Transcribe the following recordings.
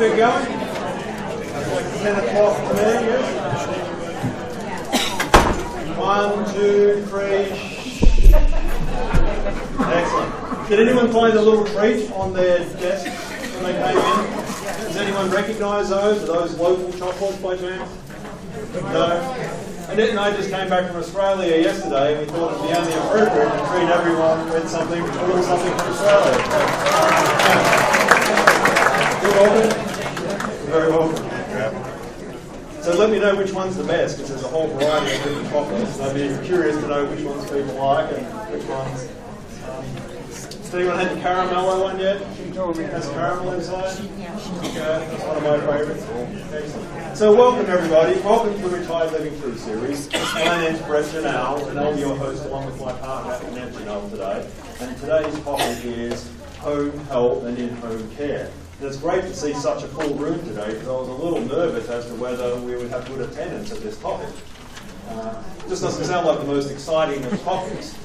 get going? It's like 10 o'clock to me, yes? 1, 2, 3. Excellent. Did anyone find a little treat on their desk when they came in? Does anyone recognise those? Are those local chocolates by chance? No? Annette and I just came back from Australia yesterday and we thought it would be only appropriate to treat everyone with something, a little something from Australia. You're welcome. You're very welcome. So let me know which one's the best, because there's a whole variety of different chocolates. I'd be curious to know which ones people like and which ones. Has anyone had the caramello one yet? Has caramel inside? Okay, that's one of my favourites. Excellent. So welcome everybody. Welcome to the Retired Living Through series. My name's Brett Janelle, and I'll be your host along with my partner Annette Janelle today. And today's topic is home health and in-home care. And it's great to see such a full room today, because I was a little nervous as to whether we would have good attendance at this topic. Just doesn't sound like the most exciting of topics.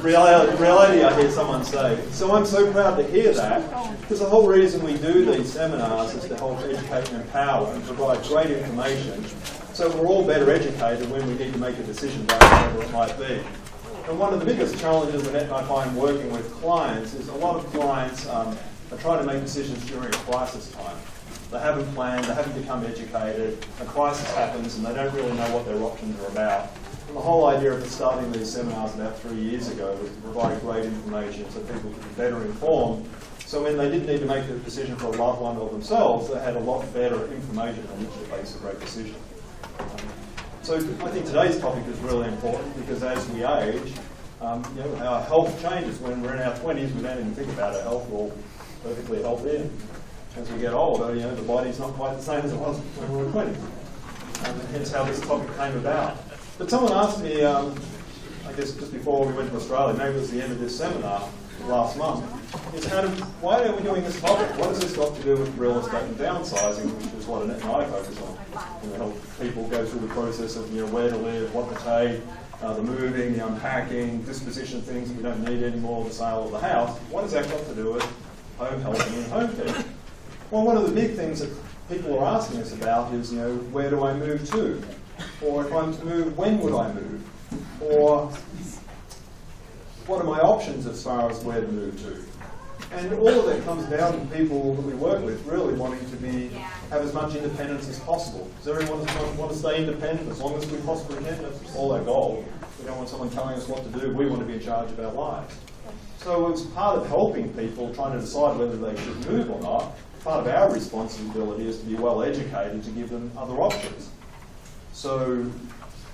Reality, I hear someone say. So I'm so proud to hear that, because the whole reason we do these seminars is to help educate and empower and provide great information so we're all better educated when we need to make a decision about whatever it might be. And one of the biggest challenges that I find working with clients is a lot of clients are trying to make decisions during a crisis time. They haven't planned, they haven't become educated, a crisis happens and they don't really know what their options are about. And the whole idea of starting these seminars about 3 years ago was to provide great information so people could be better informed. So when they did need to make a decision for a loved one or themselves, they had a lot better information on which to base a great decision. So I think today's topic is really important because as we age, our health changes. When we're in our 20s, we don't even think about our health. We're all perfectly healthy. As we get older, the body's not quite the same as it was when we were 20. Hence how this topic came about. But someone asked me, I guess just before we went to Australia, maybe it was the end of this seminar last month, is why are we doing this topic? What has this got to do with real estate and downsizing, which is what Annette and I focus on. Help people go through the process of where to live, what to take, the moving, the unpacking, disposition of things that we don't need anymore, the sale of the house. What has that got to do with home health and home care? Well, one of the big things that people are asking us about is, where do I move to? Or if I'm to move, when would I move? Or what are my options as far as where to move to? And all of that comes down to people that we work with really wanting to have as much independence as possible. Does everyone want to stay independent as long as we possibly can? That's all our goal. We don't want someone telling us what to do. We want to be in charge of our lives. So it's part of helping people trying to decide whether they should move or not. Part of our responsibility is to be well educated to give them other options. So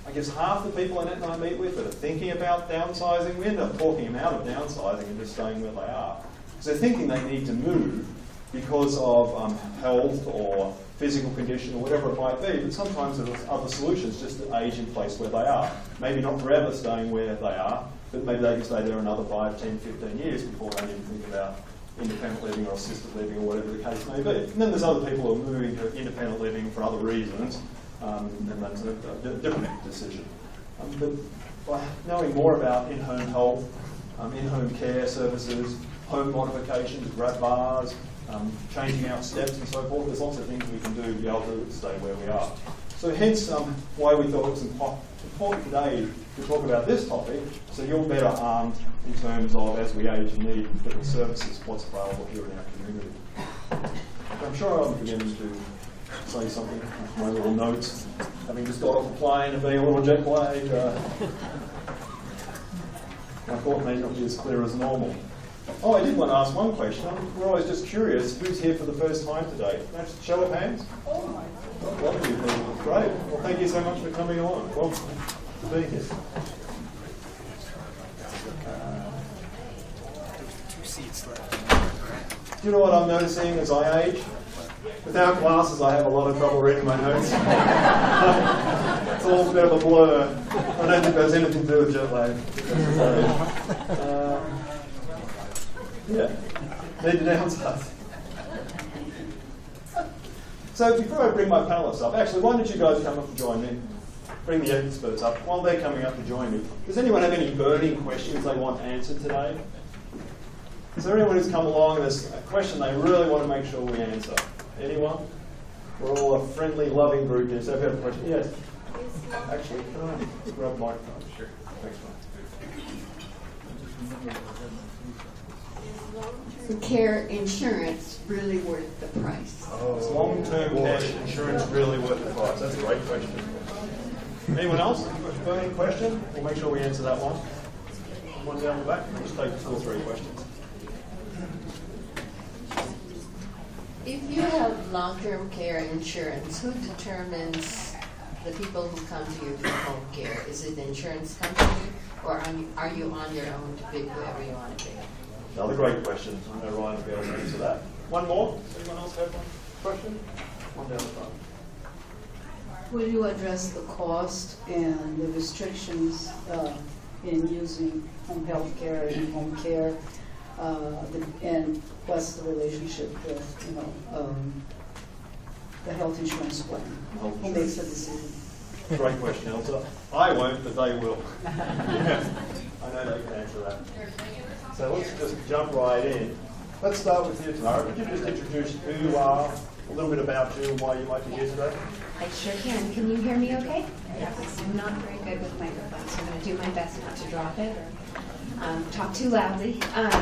I guess half the people Annette and I meet with that are thinking about downsizing, we end up talking them out of downsizing and just staying where they are. Because they're thinking they need to move because of health or physical condition or whatever it might be, but sometimes there's other solutions just to age in place where they are. Maybe not forever staying where they are, but maybe they can stay there another 5, 10, 15 years before they need to think about independent living or assisted living or whatever the case may be. And then there's other people who are moving to independent living for other reasons, and that's a different decision. But by knowing more about in-home health, in-home care services, home modifications, grab bars, changing out steps and so forth, there's lots of things we can do to be able to stay where we are. So hence why we thought it was important today to talk about this topic, so you're better armed in terms of, as we age and need different services, what's available here in our community. I'm sure I'm beginning to say something with my little notes, having just got off the plane and being a little jet lagged. My thought may not be as clear as normal. Oh, I did want to ask one question. We're always just curious, who's here for the first time today? Can I just show of hands? Oh my God. A lot of you people. Great. Well, thank you so much for coming along. Welcome to being here. Do you know what I'm noticing as I age? Without glasses, I have a lot of trouble reading my notes. It's all a bit of a blur. I don't think there's anything to do with jet lag. Need to downsize. So before I bring my panelists up, actually, why don't you guys come up and join me? Bring the experts up. While they're coming up to join me, does anyone have any burning questions they want answered today? Is there anyone who's come along and there's a question they really want to make sure we answer? Anyone? We're all a friendly, loving group here, so if you have a question, yes? Actually, can I grab the microphone? Sure. Thanks, Is care insurance really worth the price? Is long-term care insurance really worth the price? That's a great question. Anyone else? Burning question? We'll make sure we answer that one. One down the back. We'll just take 2 or 3 questions. If you have long-term care insurance, who determines the people who come to you for home care? Is it the insurance company, or are you on your own to pick whoever you want to pick? Another great question. I know Ryan will be able to answer that. One more? Anyone else have one question? One down the front. Will you address the cost and the restrictions in using home health care and home care, and what's the relationship with, the health insurance plan? Who makes the decision? Great question, Elsa. I won't, but they will. Yeah. I know they can answer that. So let's just jump right in. Let's start with you, Tamara. Could you just introduce who you are, a little bit about you, and why you might be here today? I sure can. Can you hear me okay? Yes. I'm not very good with microphones, so I'm going to do my best not to drop it or talk too loudly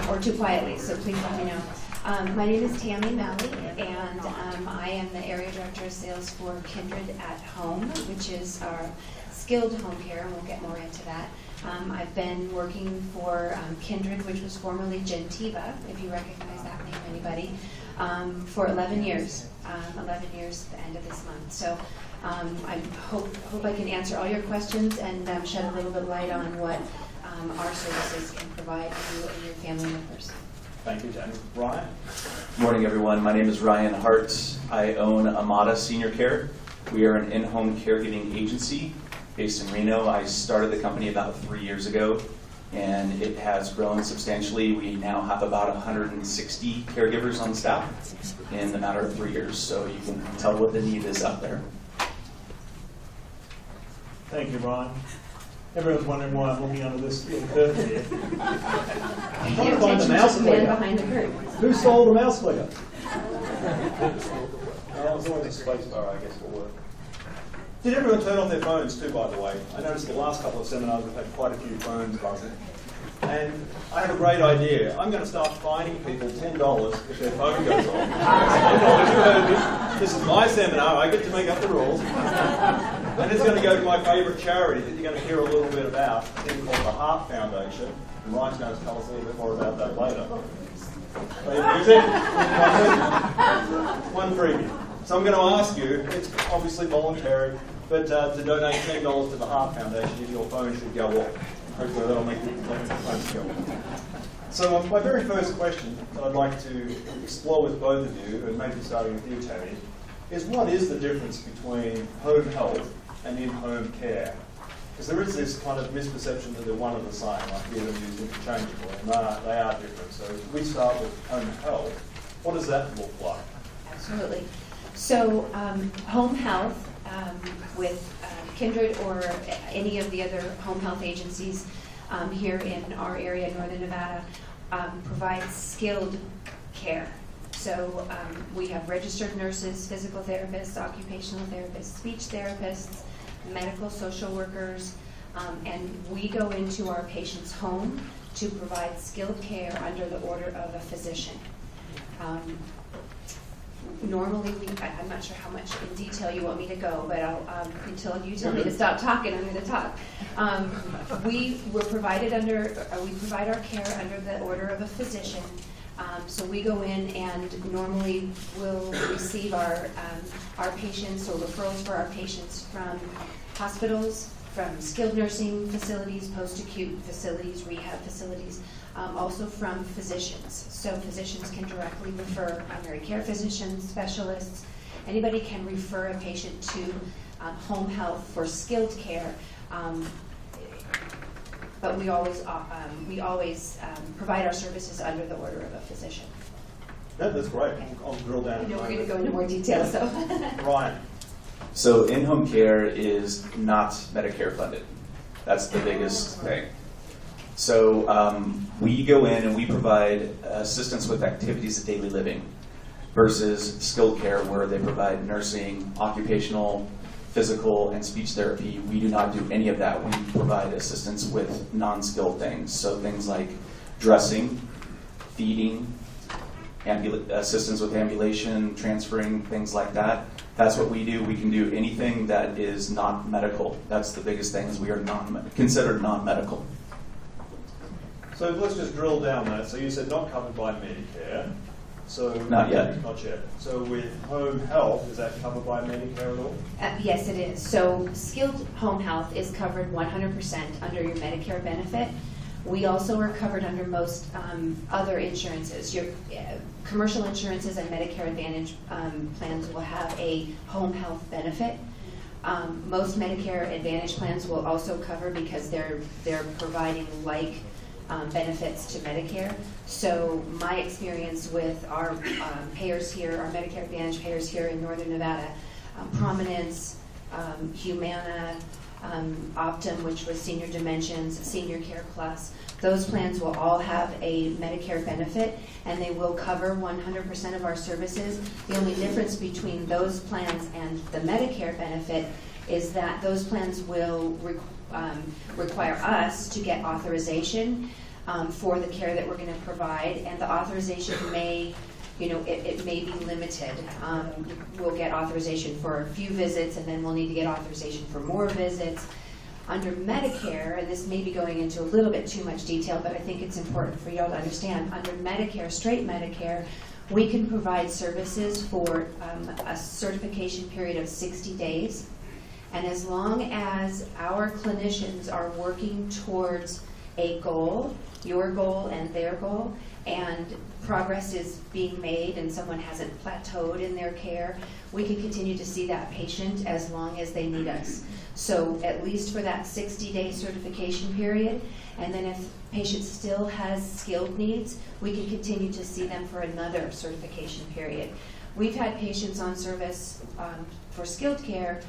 or too quietly, so please let me know. My name is Tammy Malley, and I am the Area Director of Sales for Kindred at Home, which is our skilled home care, and we'll get more into that. I've been working for Kindred, which was formerly Gentiva, if you recognize that name, anybody, for 11 years. 11 years at the end of this month. So I hope I can answer all your questions and shed a little bit of light on what our services can provide you and your family members. Thank you, Jen. Ryan? Good morning, everyone. My name is Ryan Hart. I own Amada Senior Care. We are an in-home caregiving agency based in Reno. I started the company about 3 years ago, and it has grown substantially. We now have about 160 caregivers on staff in a matter of 3 years, so you can tell what the need is out there. Thank you, Ryan. Everyone's wondering why I'm looking under this little curtain here. I'm trying to find the mouse clicker. Behind the curtain. Who sold the mouse clicker? Oh, it's always a space bar, I guess, will work. Did everyone turn off their phones too, by the way? I noticed the last couple of seminars we've had quite a few phones buzzing. And I have a great idea. I'm going to start fining people $10 if their phone goes off. $10, you heard me. This is my seminar. I get to make up the rules. And it's going to go to my favourite charity that you're going to hear a little bit about, a thing called the Heart Foundation. And Ryan's going to tell us a little bit more about that later. Music? One freebie. So I'm going to ask you, it's obviously voluntary, but to donate $10 to the Heart Foundation, your phone should go off. Hopefully that'll make your phones go off. So my very first question that I'd like to explore with both of you, and maybe starting with you, Tammy, is what is the difference between home health and in-home care? Because there is this kind of misperception that they're one and the same, like hear them used interchangeably, and they are different. So if we start with home health, what does that look like? Absolutely. So home health with Kindred or any of the other home health agencies here in our area, Northern Nevada, provides skilled care. So we have registered nurses, physical therapists, occupational therapists, speech therapists, medical social workers, and we go into our patient's home to provide skilled care under the order of a physician. Normally, I'm not sure how much in detail you want me to go, but until you tell me to stop talking, I'm going to talk. We provide our care under the order of a physician. So we go in and normally will receive our patients or referrals for our patients from hospitals, from skilled nursing facilities, post-acute facilities, rehab facilities, also from physicians. So physicians can directly refer, primary care physicians, specialists. Anybody can refer a patient to home health for skilled care. But we always provide our services under the order of a physician. That's great. I'll drill down. I know we're going to go into more detail, so. Ryan. So in-home care is not Medicare funded. That's the biggest thing. So we go in and we provide assistance with activities of daily living versus skilled care where they provide nursing, occupational, physical, and speech therapy. We do not do any of that. We provide assistance with non-skilled things. So things like dressing, feeding, assistance with ambulation, transferring, things like that. That's what we do. We can do anything that is not medical. That's the biggest thing, is we are considered non-medical. So let's just drill down that. So you said not covered by Medicare. So Not yet. Not yet. So with home health, is that covered by Medicare at all? Yes, it is. So skilled home health is covered 100% under your Medicare benefit. We also are covered under most other insurances. Your commercial insurances and Medicare Advantage plans will have a home health benefit. Most Medicare Advantage plans will also cover, because they're providing like benefits to Medicare. So my experience with our payers here, our Medicare Advantage payers here in Northern Nevada, Prominence, Humana, Optum, which was Senior Dimensions, Senior Care Plus, those plans will all have a Medicare benefit, and they will cover 100% of our services. The only difference between those plans and the Medicare benefit is that those plans will require us to get authorization for the care that we're going to provide, and the authorization may, it may be limited. We'll get authorization for a few visits, and then we'll need to get authorization for more visits. Under Medicare, and this may be going into a little bit too much detail, but I think it's important for y'all to understand, under Medicare, straight Medicare, we can provide services for a certification period of 60 days. And as long as our clinicians are working towards a goal, your goal and their goal, and progress is being made and someone hasn't plateaued in their care, we can continue to see that patient as long as they need us. So at least for that 60-day certification period, and then if patient still has skilled needs, we can continue to see them for another certification period. We've had patients on service for skilled care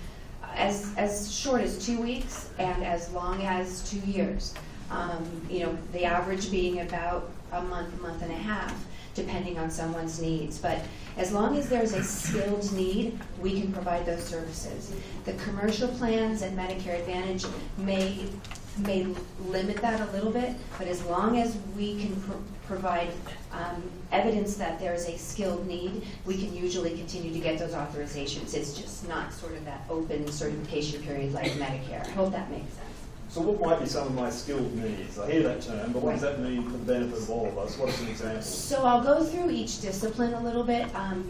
as short as 2 weeks and as long as 2 years. The average being about a month and a half, depending on someone's needs. But as long as there's a skilled need, we can provide those services. The commercial plans and Medicare Advantage may limit that a little bit, but as long as we can provide evidence that there's a skilled need, we can usually continue to get those authorizations. It's just not sort of that open certification period like Medicare. I hope that makes sense. So what might be some of my skilled needs? I hear that term, but what does that mean for the benefit of all of us? What are some examples? So I'll go through each discipline a little bit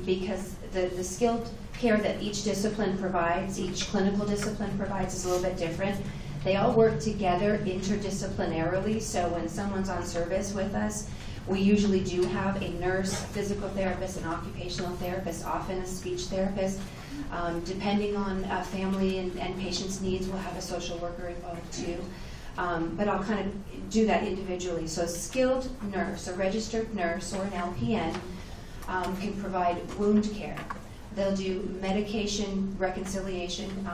because the skilled care that each discipline provides, each clinical discipline provides, is a little bit different. They all work together interdisciplinarily, so when someone's on service with us, we usually do have a nurse, physical therapist, an occupational therapist, often a speech therapist. Depending on family and patient's needs, we'll have a social worker involved too. But I'll kind of do that individually. So a skilled nurse, a registered nurse or an LPN can provide wound care. They'll do medication reconciliation.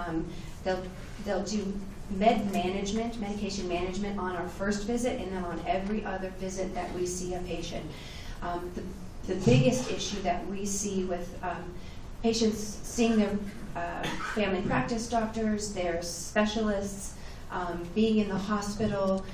They'll do medication management on our first visit and then on every other visit that we see a patient. The biggest issue that we see with patients seeing their family practice doctors, their specialists, being in the hospital,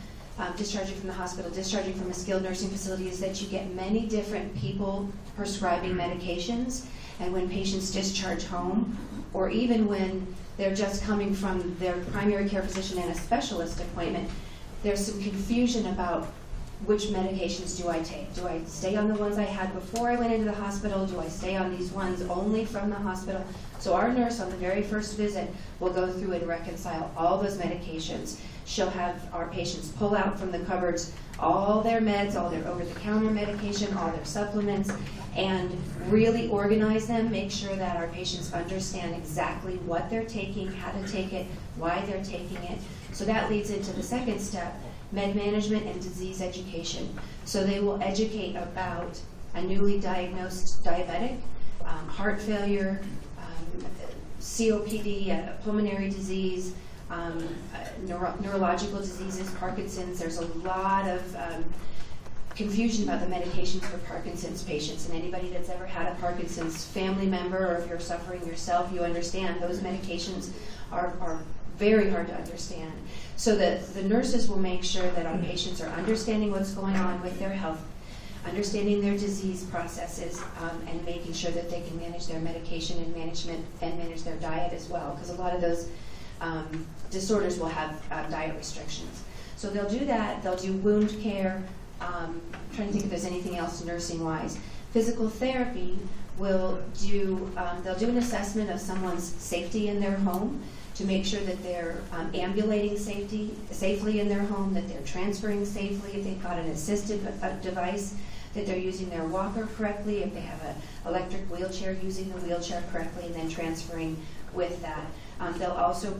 discharging from the hospital, discharging from a skilled nursing facility, is that you get many different people prescribing medications. And when patients discharge home, or even when they're just coming from their primary care physician and a specialist appointment, there's some confusion about which medications do I take. Do I stay on the ones I had before I went into the hospital? Do I stay on these ones only from the hospital? So our nurse on the very first visit will go through and reconcile all those medications. She'll have our patients pull out from the cupboards all their meds, all their over-the-counter medication, all their supplements, and really organize them, make sure that our patients understand exactly what they're taking, how to take it, why they're taking it. So that leads into the second step, med management and disease education. So they will educate about a newly diagnosed diabetic, heart failure, COPD, pulmonary disease, neurological diseases, Parkinson's. There's a lot of confusion about the medications for Parkinson's patients, and anybody that's ever had a Parkinson's family member, or if you're suffering yourself, you understand those medications are very hard to understand. So that the nurses will make sure that our patients are understanding what's going on with their health, understanding their disease processes, and making sure that they can manage their medication and manage their diet as well, because a lot of those disorders will have diet restrictions. So they'll do that. They'll do wound care. Trying to think if there's anything else nursing-wise. Physical therapy will do, they'll do an assessment of someone's safety in their home to make sure that they're ambulating safely in their home, that they're transferring safely, if they've got an assistive device, that they're using their walker correctly, if they have an electric wheelchair, using the wheelchair correctly, and then transferring with that. They'll also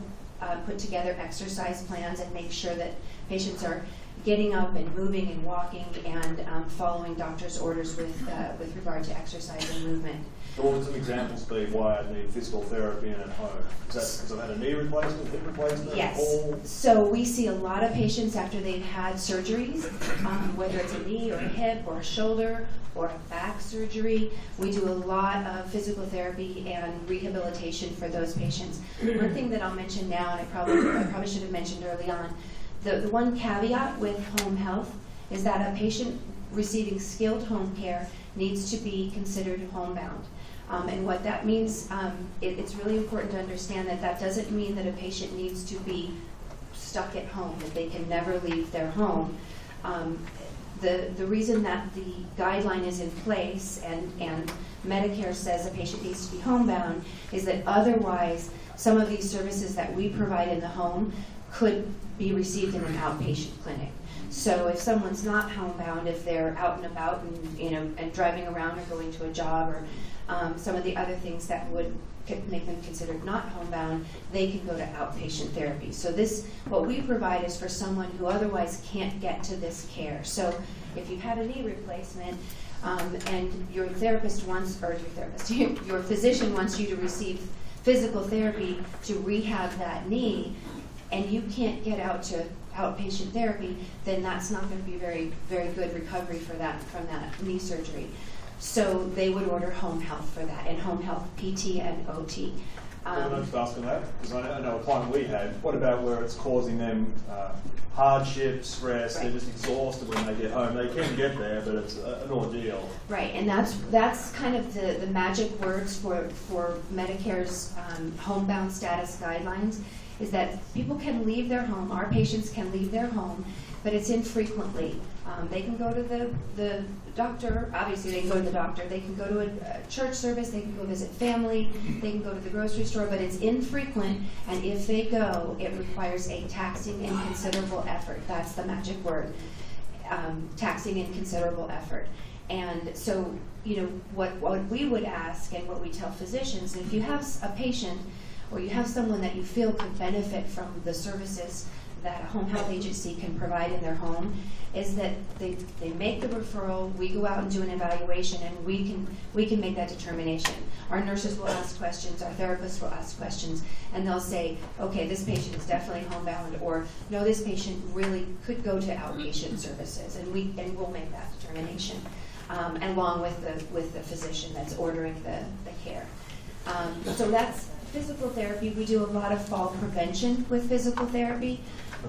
put together exercise plans and make sure that patients are getting up and moving and walking and following doctor's orders with regard to exercise and movement. So what would some examples be why I need physical therapy in at home? Is that because I've had a knee replacement, hip replacement? Yes. All? So we see a lot of patients after they've had surgeries, whether it's a knee or a hip or a shoulder or a back surgery. We do a lot of physical therapy and rehabilitation for those patients. One thing that I'll mention now, and I probably should have mentioned early on, the one caveat with home health is that a patient receiving skilled home care needs to be considered homebound. And what that means, it's really important to understand that that doesn't mean that a patient needs to be stuck at home, that they can never leave their home. The reason that the guideline is in place and Medicare says a patient needs to be homebound is that otherwise some of these services that we provide in the home could be received in an outpatient clinic. So if someone's not homebound, if they're out and about and driving around or going to a job or some of the other things that would make them considered not homebound, they can go to outpatient therapy. So what we provide is for someone who otherwise can't get to this care. So if you've had a knee replacement and your therapist wants, or your physician wants you to receive physical therapy to rehab that knee, and you can't get out to outpatient therapy, then that's not going to be very, very good recovery from that knee surgery. So they would order home health for that, and home health PT and OT. I'm just asking that because I know a client we had. What about where it's causing them hardship, stress? Right. They're just exhausted when they get home. They can get there, but it's an ordeal. Right, and that's kind of the magic words for Medicare's homebound status guidelines, is that people can leave their home, our patients can leave their home, but it's infrequently. They can go to the doctor, obviously they can go to the doctor, they can go to a church service, they can go visit family, they can go to the grocery store, but it's infrequent, and if they go, it requires a taxing and considerable effort. That's the magic word, taxing and considerable effort. And so, what we would ask and what we tell physicians, if you have a patient or you have someone that you feel could benefit from the services that a home health agency can provide in their home, is that they make the referral, we go out and do an evaluation, and we can make that determination. Our nurses will ask questions, our therapists will ask questions, and they'll say, okay, this patient is definitely homebound, or no, this patient really could go to outpatient services, and we'll make that determination, along with the physician that's ordering the care. So that's physical therapy. We do a lot of fall prevention with physical therapy.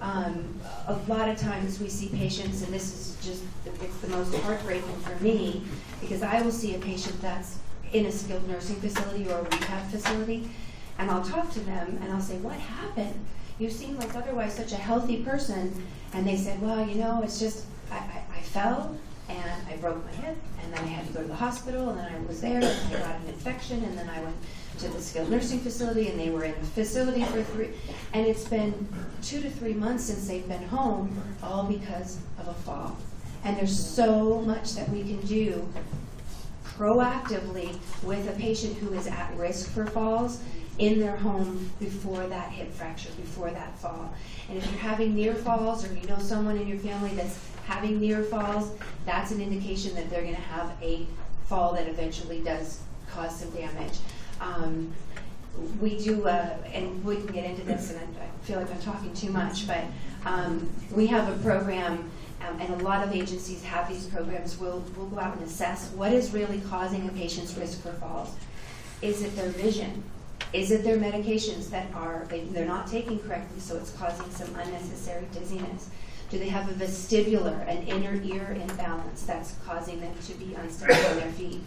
A lot of times we see patients, and this is just, it's the most heartbreaking for me, because I will see a patient that's in a skilled nursing facility or a rehab facility, and I'll talk to them and I'll say, what happened? You seem like otherwise such a healthy person. And they said, well, it's just, I fell and I broke my hip, and then I had to go to the hospital, and then I was there, and I got an infection, and then I went to the skilled nursing facility, and they were in a facility for and it's been 2 to 3 months since they've been home, all because of a fall. And there's so much that we can do proactively with a patient who is at risk for falls in their home before that hip fracture, before that fall. And if you're having near falls, or you know someone in your family that's having near falls, that's an indication that they're going to have a fall that eventually does cause some damage. we do, and we can get into this, and I feel like I'm talking too much, but we have a program, and a lot of agencies have these programs. We'll go out and assess what is really causing a patient's risk for falls. Is it their vision? Is it their medications that they're not taking correctly, so it's causing some unnecessary dizziness? Do they have a vestibular, an inner ear imbalance that's causing them to be unsteady on their feet?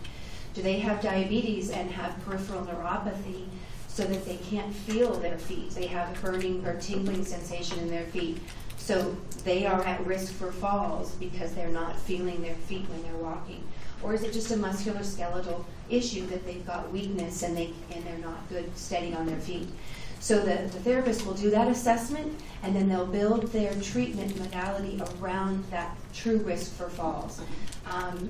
Do they have diabetes and have peripheral neuropathy so that they can't feel their feet? They have a burning or tingling sensation in their feet. So they are at risk for falls because they're not feeling their feet when they're walking. Or is it just a musculoskeletal issue that they've got weakness and they're not good steady on their feet? So the therapist will do that assessment, and then they'll build their treatment modality around that true risk for falls.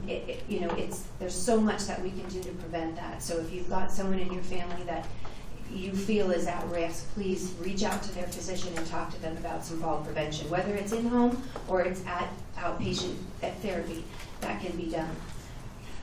There's so much that we can do to prevent that. So if you've got someone in your family that you feel is at risk, please reach out to their physician and talk to them about some fall prevention, whether it's in-home or it's at outpatient therapy. That can be done.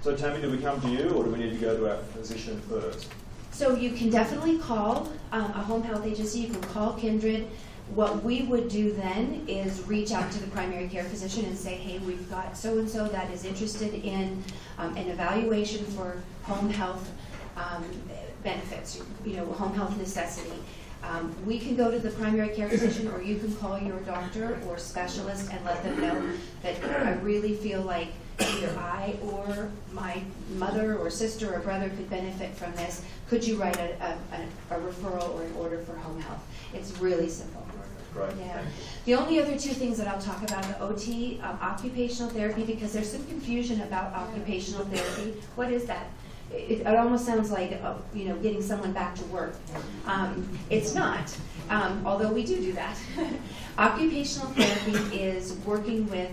So Tammy, do we come to you, or do we need to go to our physician first? So you can definitely call a home health agency. You can call Kindred. What we would do then is reach out to the primary care physician and say, hey, we've got so-and-so that is interested in an evaluation for home health benefits, home health necessity. We can go to the primary care physician, or you can call your doctor or specialist and let them know that I really feel like either I or my mother or sister or brother could benefit from this. Could you write a referral or an order for home health? It's really simple. Right. Yeah. The only other two things that I'll talk about, the OT, occupational therapy, because there's some confusion about occupational therapy. What is that? It almost sounds like getting someone back to work. It's not, although we do that. Occupational therapy is working with,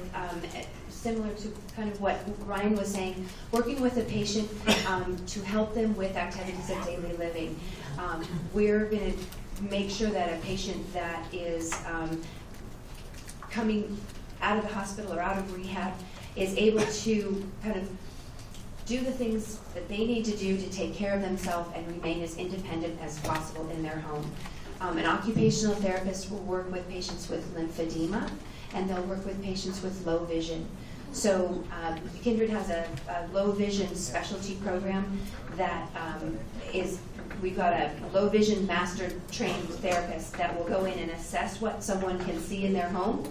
similar to kind of what Ryan was saying, working with a patient to help them with activities of daily living. We're going to make sure that a patient that is coming out of the hospital or out of rehab is able to kind of do the things that they need to do to take care of themselves and remain as independent as possible in their home. An occupational therapist will work with patients with lymphedema, and they'll work with patients with low vision. So Kindred has a low vision specialty program that we've got a low vision master trained therapist that will go in and assess what someone can see in their home,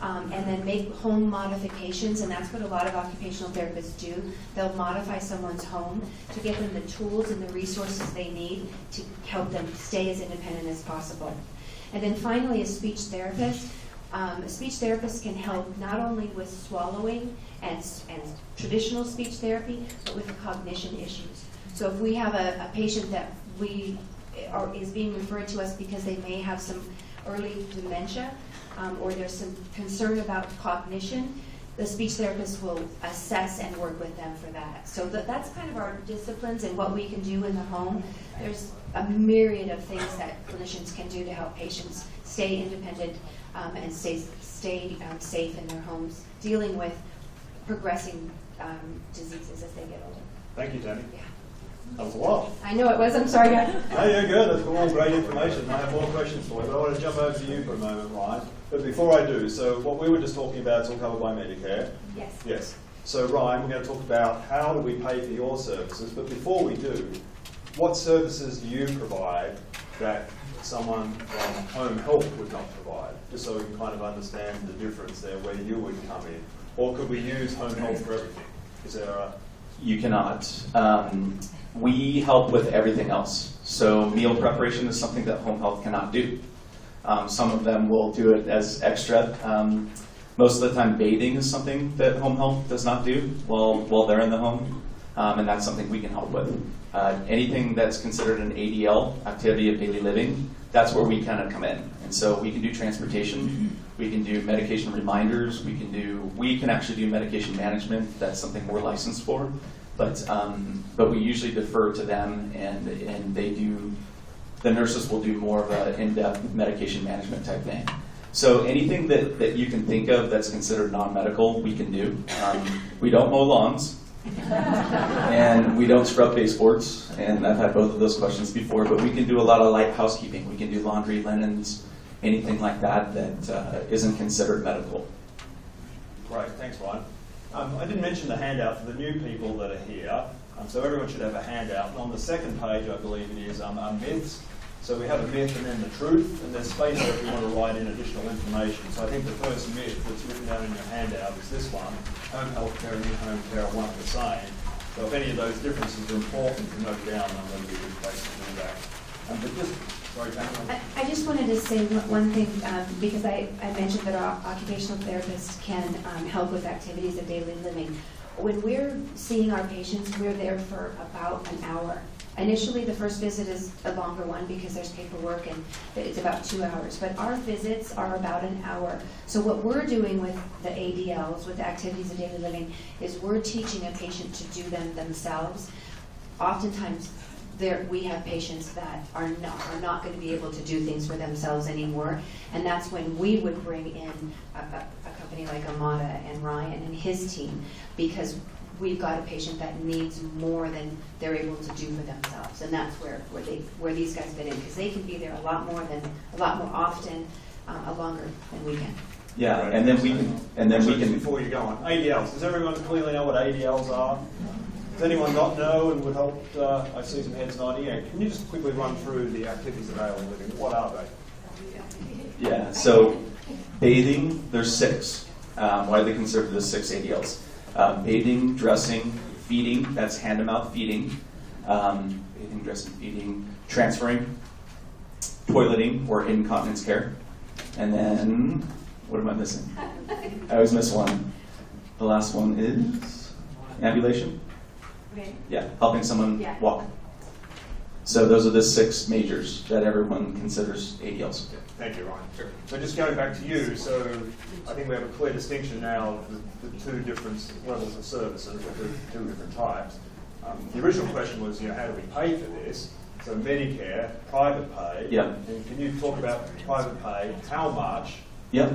and then make home modifications, and that's what a lot of occupational therapists do. They'll modify someone's home to give them the tools and the resources they need to help them stay as independent as possible. And then finally, a speech therapist. A speech therapist can help not only with swallowing and traditional speech therapy, but with cognition issues. So if we have a patient that is being referred to us because they may have some early dementia, or there's some concern about cognition, the speech therapist will assess and work with them for that. So that's kind of our disciplines and what we can do in the home. There's a myriad of things that clinicians can do to help patients stay independent and stay safe in their homes, dealing with progressing diseases as they get older. Thank you, Tammy. Yeah. That was a lot. I know it was. I'm sorry. No, you're good. That's all great information. I have more questions for you, but I want to jump over to you for a moment, Ryan. But before I do, so what we were just talking about is all covered by Medicare. Yes. Yes. So Ryan, we're going to talk about how do we pay for your services, but before we do, what services do you provide that someone from home health would not provide? Just so we can kind of understand the difference there, where you would come in. Or could we use home health for everything? Is there a... You cannot. We help with everything else. So meal preparation is something that home health cannot do. Some of them will do it as extra. Most of the time, bathing is something that home health does not do while they're in the home, and that's something we can help with. Anything that's considered an ADL, activity of daily living, that's where we kind of come in. And so we can do transportation, we can do medication reminders, we can actually do medication management. That's something we're licensed for. But we usually defer to them, and the nurses will do more of an in-depth medication management type thing. So anything that you can think of that's considered non-medical, we can do. We don't mow lawns. And we don't scrub baseboards, and I've had both of those questions before, but we can do a lot of light housekeeping. We can do laundry, linens, anything like that that isn't considered medical. Great, thanks, Ryan. I didn't mention the handout for the new people that are here. So everyone should have a handout. And on the second page, I believe it is, are myths. So we have a myth and then the truth, and there's space there if you want to write in additional information. So I think the first myth that's written down in your handout is this one: home health care and in-home care are one and the same. So if any of those differences are important to note down, then that'll be a good place to do that. But just, sorry, Pamela. I just wanted to say one thing, because I mentioned that our occupational therapists can help with activities of daily living. When we're seeing our patients, we're there for about an hour. Initially, the first visit is a longer one because there's paperwork and it's about 2 hours. But our visits are about an hour. So what we're doing with the ADLs, with the activities of daily living, is we're teaching a patient to do them themselves. Oftentimes, we have patients that are not going to be able to do things for themselves anymore, and that's when we would bring in a company like Amada and Ryan and his team, because we've got a patient that needs more than they're able to do for themselves, and that's where these guys fit in, because they can be there a lot more often, longer than we can. Yeah, and then we can. Before you go on, ADLs. Does everyone clearly know what ADLs are? Does anyone not know and would help? I see some heads nodding. Yeah. Can you just quickly run through the activities of daily living? What are they? Yeah, so bathing, there's 6. Widely considered the 6 ADLs. Bathing, dressing, feeding, that's hand-to-mouth feeding, bathing, dressing, feeding, transferring, toileting or incontinence care, and then, what am I missing? I always miss one. The last one is ambulation. Okay. Yeah, helping someone walk. So those are the 6 majors that everyone considers ADLs. Thank you, Ryan. Sure. So just going back to you, so I think we have a clear distinction now of the 2 different levels of services, or the 2 different types. The original question was, how do we pay for this? So Medicare, private pay. Yeah. And can you talk about private pay, how much? Yep.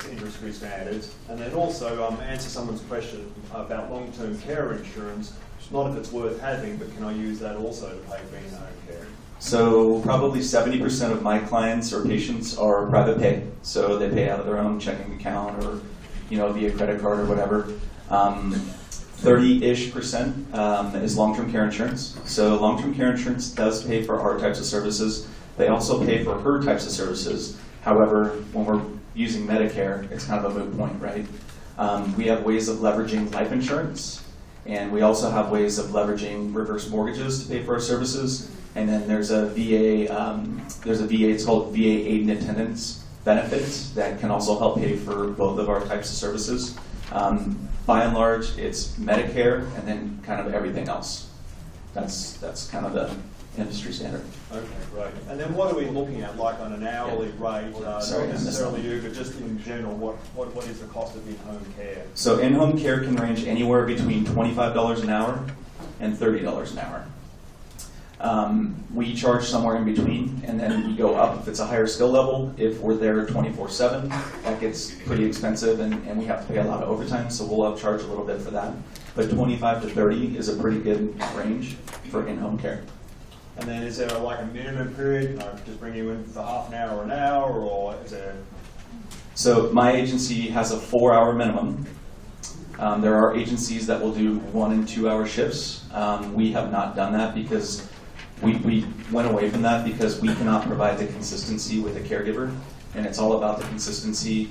Industry standards, and then also answer someone's question about long-term care insurance. Not if it's worth having, but can I use that also to pay for in-home care? So probably 70% of my clients or patients are private pay. So they pay out of their own checking account or, via credit card or whatever. 30-ish% is long-term care insurance. So long-term care insurance does pay for our types of services. They also pay for her types of services. However, when we're using Medicare, it's kind of a moot point, right? We have ways of leveraging life insurance. And we also have ways of leveraging reverse mortgages to pay for our services. And then there's a VA, it's called VA aid and attendance benefits that can also help pay for both of our types of services. By and large, it's Medicare and then kind of everything else. That's kind of the industry standard. Okay, great. And then what are we looking at, like on an hourly rate? Not necessarily you, but just in general, what is the cost of in-home care? So in-home care can range anywhere between $25 an hour and $30 an hour. We charge somewhere in between, and then we go up if it's a higher skill level. If we're there 24/7, that gets pretty expensive, and we have to pay a lot of overtime, so we'll upcharge a little bit for that. But 25 to 30 is a pretty good range for in-home care. And then is there a minimum period? Can I just bring you in for half an hour or an hour, or is there? So my agency has a 4-hour minimum. There are agencies that will do 1 and 2 hour shifts. We have not done that because we went away from that because we cannot provide the consistency with a caregiver. And it's all about the consistency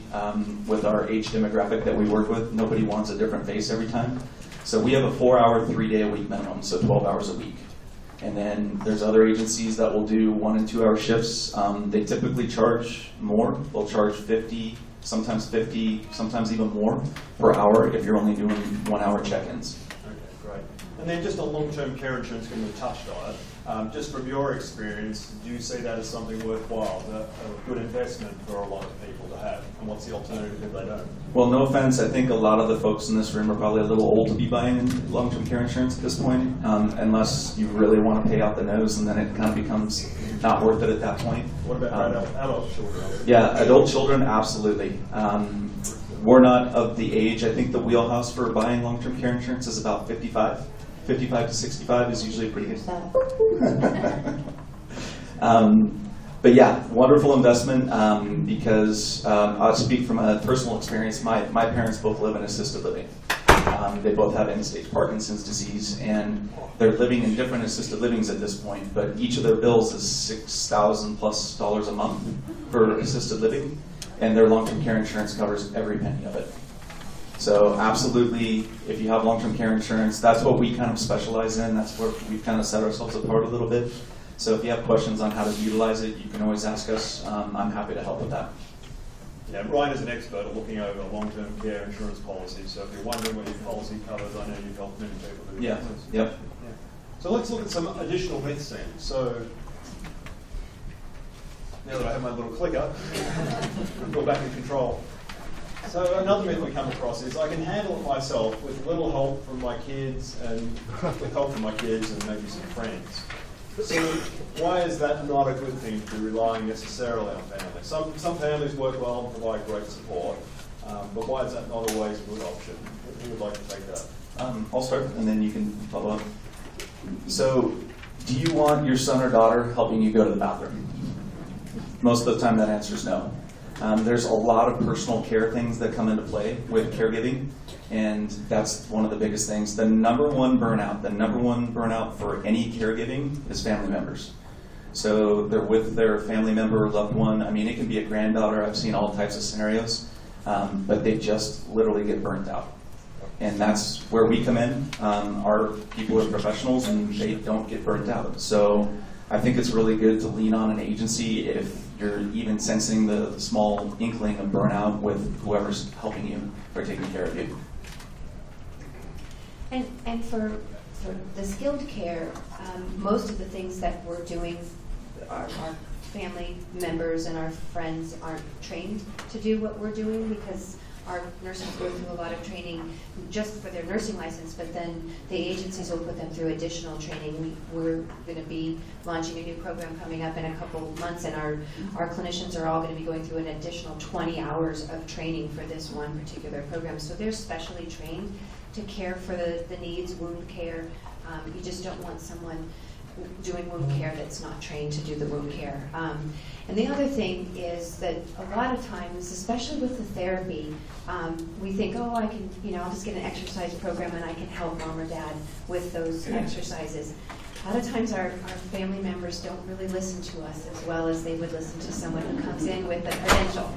with our age demographic that we work with. Nobody wants a different face every time. So we have a 4-hour, 3-day-a-week minimum, so 12 hours a week. And then there's other agencies that will do 1 and 2 hour shifts. They typically charge more. They'll charge $50, sometimes $50, sometimes even more per hour if you're only doing 1 hour check-ins. Okay, great. And then just on long-term care insurance, when we touched on it, just from your experience, do you see that as something worthwhile, a good investment for a lot of people to have? And what's the alternative if they don't? Well, no offense, I think a lot of the folks in this room are probably a little old to be buying long-term care insurance at this point, unless you really want to pay out the nose, and then it kind of becomes not worth it at that point. What about adult children? Yeah, adult children, absolutely. we're not of the age. I think the wheelhouse for buying long-term care insurance is about 55. 55 to 65 is usually pretty good. But yeah, wonderful investment because I'll speak from a personal experience. My parents both live in assisted living. They both have end-stage Parkinson's disease, and they're living in different assisted livings at this point, but each of their bills is $6,000+ a month for assisted living, and their long-term care insurance covers every penny of it. So absolutely, if you have long-term care insurance, that's what we kind of specialize in. That's where we've kind of set ourselves apart a little bit. So if you have questions on how to utilize it, you can always ask us. I'm happy to help with that. Yeah, Ryan is an expert at looking over long-term care insurance policies, so if you're wondering what your policy covers, I know you've helped many people do Yeah, this. yep. Yeah. So let's look at some additional myths then. So now that I have my little clicker, I feel back in control. So another myth we come across is I can handle it myself with little help from my kids and with help from my kids and maybe some friends. So why is that not a good thing to be relying necessarily on family? Some families work well and provide great support, but why is that not always a good option? Who would like to take that? I'll start, and then you can follow up. So, do you want your son or daughter helping you go to the bathroom? Most of the time that answer is no. There's a lot of personal care things that come into play with caregiving, and that's one of the biggest things. The number one burnout for any caregiving is family members. So they're with their family member or loved one. I mean, it can be a granddaughter. I've seen all types of scenarios, but they just literally get burnt out. And that's where we come in. Our people are professionals, and they don't get burnt out. So I think it's really good to lean on an agency if you're even sensing the small inkling of burnout with whoever's helping you or taking care of you. And for the skilled care, most of the things that we're doing, our family members and our friends aren't trained to do what we're doing because our nurses go through a lot of training just for their nursing license, but then the agencies will put them through additional training. We're going to be launching a new program coming up in a couple months, and our clinicians are all going to be going through an additional 20 hours of training for this one particular program. So they're specially trained to care for the needs, wound care. You just don't want someone doing wound care that's not trained to do the wound care. And the other thing is that a lot of times, especially with the therapy, we think, oh, I can, I'll just get an exercise program and I can help mom or dad with those exercises. A lot of times our family members don't really listen to us as well as they would listen to someone who comes in with a credential.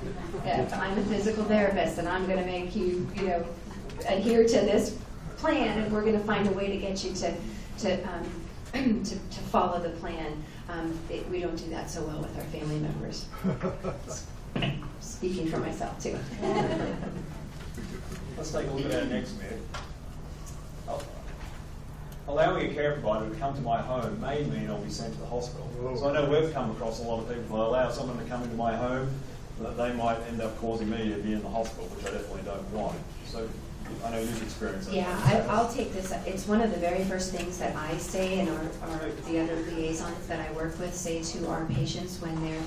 I'm a physical therapist and I'm going to make you, adhere to this plan, and we're going to find a way to get you to follow the plan. We don't do that so well with our family members. Speaking for myself, too. Let's take a look at our next myth. Allowing a care provider to come to my home may mean I'll be sent to the hospital. So I know we've come across a lot of people. If I allow someone to come into my home, that they might end up causing me to be in the hospital, which I definitely don't want. So I know you've experienced that. Yeah, I'll take this. It's one of the very first things that I say, and the other liaisons that I work with say to our patients when they're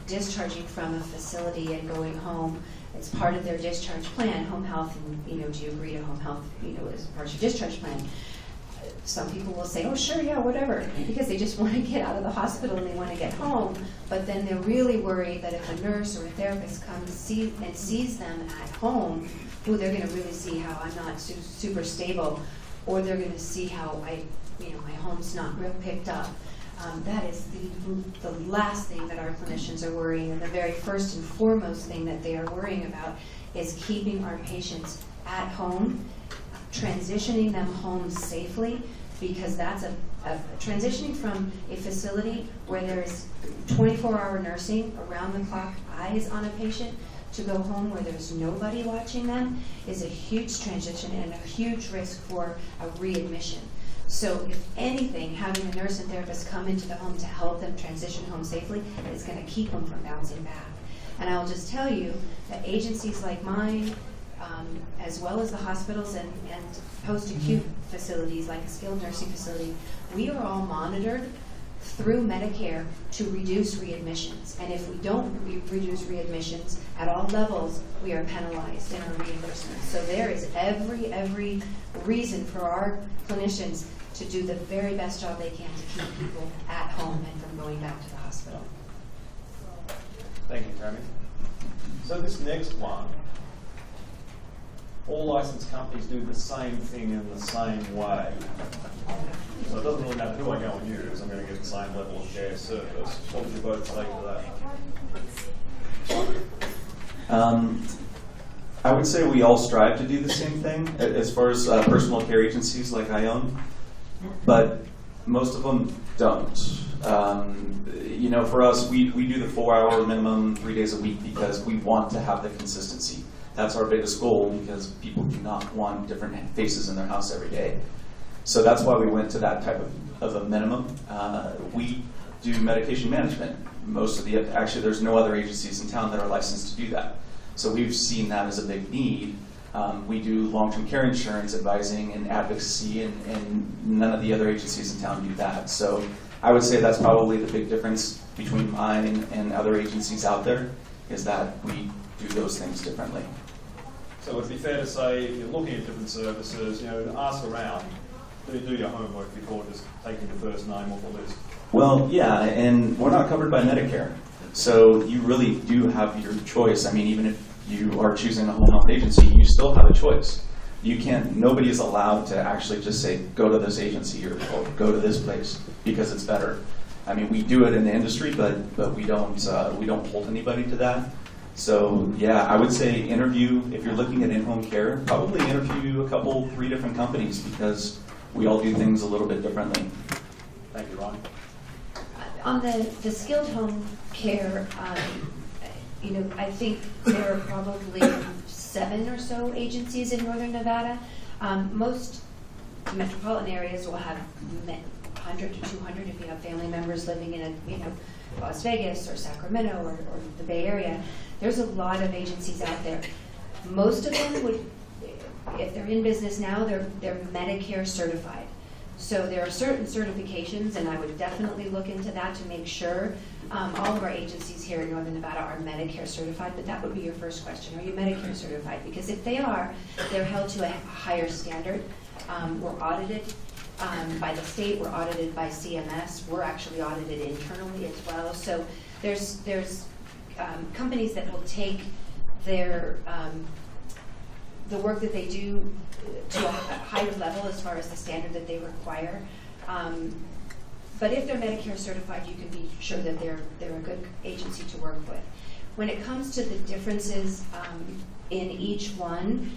discharging from a facility and going home. It's part of their discharge plan, home health, and do you agree to home health, as part of your discharge plan? Some people will say, oh, sure, yeah, whatever, because they just want to get out of the hospital and they want to get home. But then they're really worried that if a nurse or a therapist comes and sees them at home, they're going to really see how I'm not super stable, or they're going to see how my home's not real picked up. That is the last thing that our clinicians are worrying, and the very first and foremost thing that they are worrying about is keeping our patients at home, transitioning them home safely, because that's transitioning from a facility where there's 24-hour nursing, around-the-clock eyes on a patient, to go home where there's nobody watching them is a huge transition and a huge risk for a readmission. So if anything, having a nurse and therapist come into the home to help them transition home safely is going to keep them from bouncing back. And I'll just tell you that agencies like mine, as well as the hospitals and post-acute facilities like a skilled nursing facility, we are all monitored through Medicare to reduce readmissions. And if we don't reduce readmissions at all levels, we are penalized in our reimbursements. So there is every reason for our clinicians to do the very best job they can to keep people at home and from going back to the hospital. Thank you, Tammy. So this next one, all licensed companies do the same thing in the same way. So it doesn't really matter who I go and use, I'm going to get the same level of care service. What would you both say to that? I would say we all strive to do the same thing as far as personal care agencies like I own, but most of them don't. For us, we do the 4-hour minimum 3 days a week because we want to have the consistency. That's our biggest goal because people do not want different faces in their house every day. So that's why we went to that type of a minimum. We do medication management. Actually, there's no other agencies in town that are licensed to do that. So we've seen that as a big need. We do long-term care insurance advising and advocacy, and none of the other agencies in town do that. So I would say that's probably the big difference between mine and other agencies out there, is that we do those things differently. So it would be fair to say, if you're looking at different services, ask around. Do your homework before just taking the first name off the list. Well, yeah, and we're not covered by Medicare. So you really do have your choice. I mean, even if you are choosing a home health agency, you still have a choice. Nobody is allowed to actually just say, go to this agency or go to this place because it's better. I mean, we do it in the industry, but we don't hold anybody to that. So yeah, I would say interview, if you're looking at in-home care, probably interview 3 different companies because we all do things a little bit differently. Thank you, Ron. On the skilled home care, I think there are probably 7 or so agencies in Northern Nevada. Most metropolitan areas will have 100 to 200 if you have family members living in Las Vegas or Sacramento or the Bay Area. There's a lot of agencies out there. Most of them would, if they're in business now, they're Medicare certified. So there are certain certifications, and I would definitely look into that to make sure. All of our agencies here in Northern Nevada are Medicare certified, but that would be your first question. Are you Medicare certified? Because if they are, they're held to a higher standard. We're audited by the state, we're audited by CMS, we're actually audited internally as well. So there's companies that will take their the work that they do to a higher level as far as the standard that they require. But if they're Medicare certified, you can be sure that they're a good agency to work with. When it comes to the differences in each one,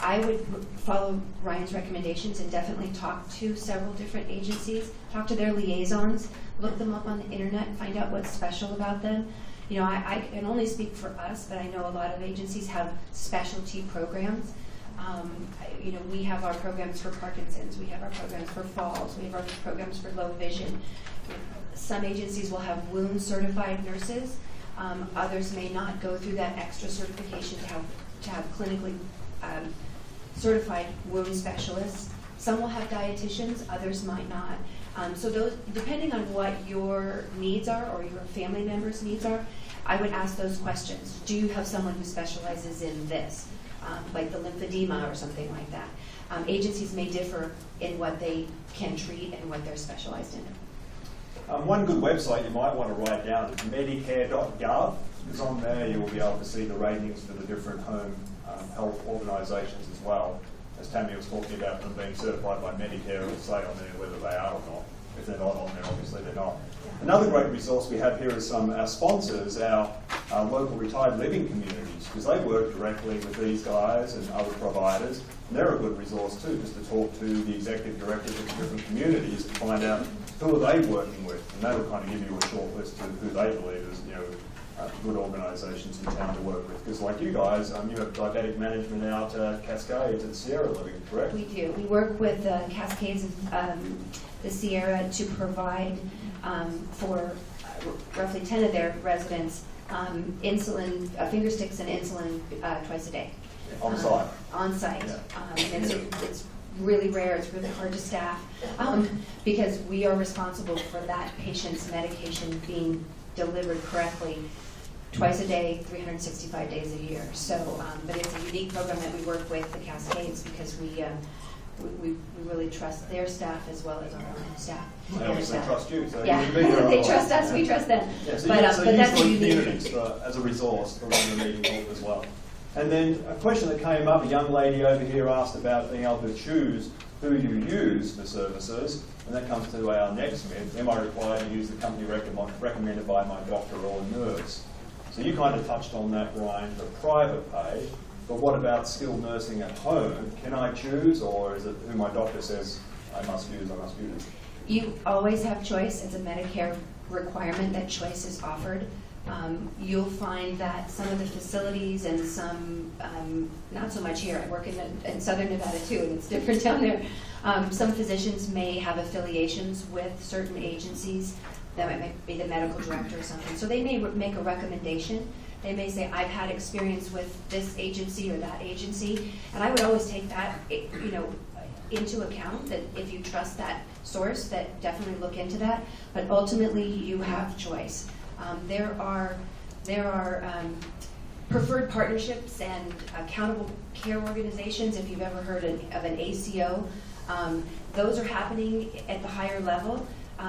I would follow Ryan's recommendations and definitely talk to several different agencies, talk to their liaisons, look them up on the internet, find out what's special about them. I can only speak for us, but I know a lot of agencies have specialty programs. We have our programs for Parkinson's, we have our programs for falls, we have our programs for low vision. Some agencies will have wound certified nurses. Others may not go through that extra certification to have clinically certified wound specialists. Some will have dietitians, others might not. So those, depending on what your needs are or your family members' needs are, I would ask those questions. Do you have someone who specializes in this, like the lymphedema or something like that? Agencies may differ in what they can treat and what they're specialized in. One good website you might want to write down is medicare.gov, because on there you'll be able to see the ratings for the different home health organisations as well. As Tammy was talking about them being certified by Medicare, it'll say on there whether they are or not. If they're not on there, obviously they're not. Another great resource we have here is our sponsors, our local retired living communities, because they work directly with these guys and other providers. And they're a good resource too, just to talk to the executive directors of the different communities to find out who are they working with. And that'll kind of give you a short list of who they believe is, good organisations in town to work with. Because like you guys, you have diabetic management out at Cascades and Sierra Living, correct? We do. We work with Cascades and the Sierra to provide for roughly 10 of their residents insulin, finger sticks and insulin twice a day. On site. On site. Yeah. And so it's really rare, it's really hard to staff, because we are responsible for that patient's medication being delivered correctly twice a day, 365 days a year. So, but it's a unique program that we work with, the Cascades, because we really trust their staff as well as our own staff. They obviously trust you, so Yeah, you can be there they all trust right. us, we trust them. Yeah, so But you that's use a the unique. communities as a resource for when you're needing help as well. And then a question that came up, a young lady over here asked about being able to choose who you use for services, and that comes to our next myth. Am I required to use the company recommended by my doctor or nurse? So you kind of touched on that, Ryan, for private pay, but what about skilled nursing at home? Can I choose, or is it who my doctor says I must use? You always have choice. It's a Medicare requirement that choice is offered. You'll find that some of the facilities and some, not so much here, I work in Southern Nevada too, and it's different down there. Some physicians may have affiliations with certain agencies. That might be the medical director or something. So they may make a recommendation. They may say, I've had experience with this agency or that agency. And I would always take that, into account, that if you trust that source, that definitely look into that. But ultimately, you have choice. There are preferred partnerships and accountable care organizations, if you've ever heard of an ACO. Those are happening at the higher level.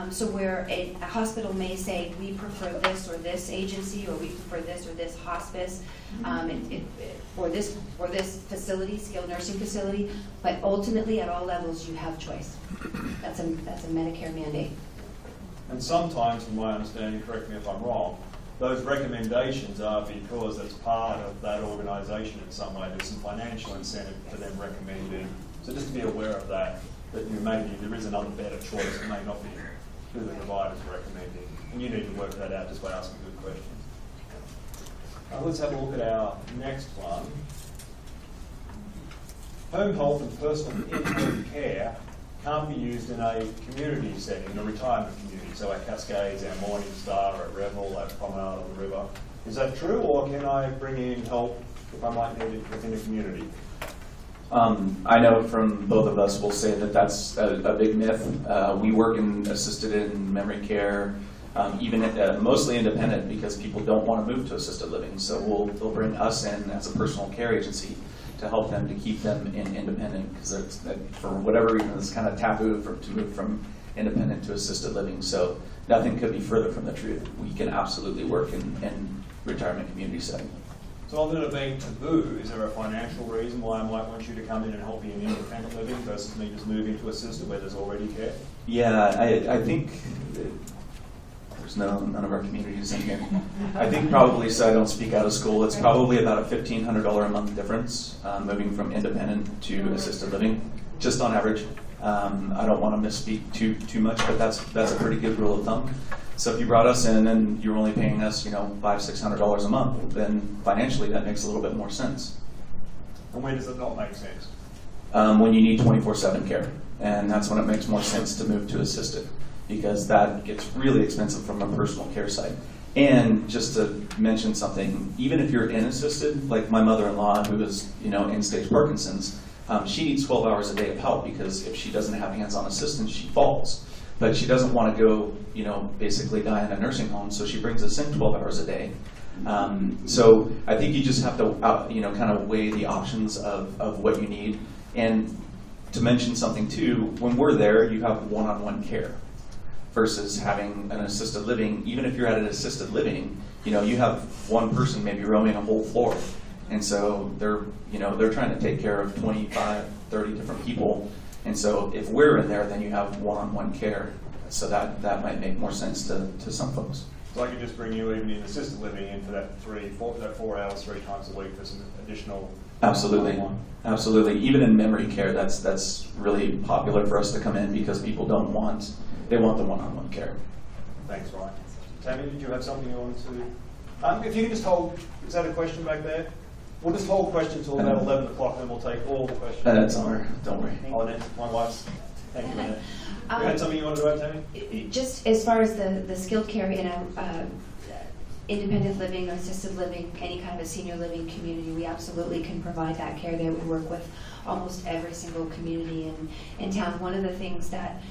So where a hospital may say, we prefer this or this agency, or we prefer this or this hospice, or this facility, skilled nursing facility, but ultimately at all levels you have choice. That's a Medicare mandate. And sometimes, from my understanding, correct me if I'm wrong, those recommendations are because it's part of that organisation in some way. There's some financial incentive for them recommending. So just to be aware of that maybe there is another better choice. It may not be who the provider's recommending. And you need to work that out just by asking good questions. Let's have a look at our next one. Home health and personal in-home care can't be used in a community setting, in a retirement community. So at Cascades, our Morning Star, at Revel, at Promenade on the River. Is that true, or can I bring in help if I might need it within a community? I know from both of us, we'll say that that's a big myth. We work in assisted and memory care, even mostly independent, because people don't want to move to assisted living. So they'll bring us in as a personal care agency to help them to keep them in independent, because for whatever reason it's kind of taboo to move from independent to assisted living. So nothing could be further from the truth. We can absolutely work in retirement community setting. So other than it being taboo, is there a financial reason why I might want you to come in and help me in independent living versus me just moving to assisted where there's already care? Yeah, I think there's none of our communities in here. I think probably, so I don't speak out of school, it's probably about a $1,500 a month difference moving from independent to assisted living, just on average. I don't want to misspeak too much, but that's a pretty good rule of thumb. So if you brought us in and you're only paying us, $500-600 a month, then financially that makes a little bit more sense. And when does it not make sense? When you need 24/7 care, and that's when it makes more sense to move to assisted, because that gets really expensive from a personal care side. And just to mention something, even if you're in assisted, like my mother-in-law who is end-stage Parkinson's, she needs 12 hours a day of help, because if she doesn't have hands-on assistance, she falls. But she doesn't want to go, basically die in a nursing home, so she brings us in 12 hours a day. So I think you just have to, kind of weigh the options of what you need. And to mention something too, when we're there, you have one-on-one care versus having an assisted living. Even if you're at an assisted living, you have one person maybe roaming a whole floor. And so they're trying to take care of 25, 30 different people. And so if we're in there, then you have one-on-one care. So that might make more sense to some folks. So I could just bring you even in assisted living in for that 4 hours 3 times a week for some additional. Absolutely, one-on-one. absolutely. Even in memory care, that's really popular for us to come in, because people want the one-on-one care. Thanks, Ryan. Tammy, did you have something you wanted to? If you can just hold, is that a question back there? We'll just hold questions till about 11 o'clock, then we'll take all the questions. That's all right, don't worry. Oh, and my wife's. Thank you, Annette. You had something you wanted to add, Tammy? Just as far as the skilled care, independent living, assisted living, any kind of a senior living community, we absolutely can provide that care there. We work with almost every single community in town. One of the things that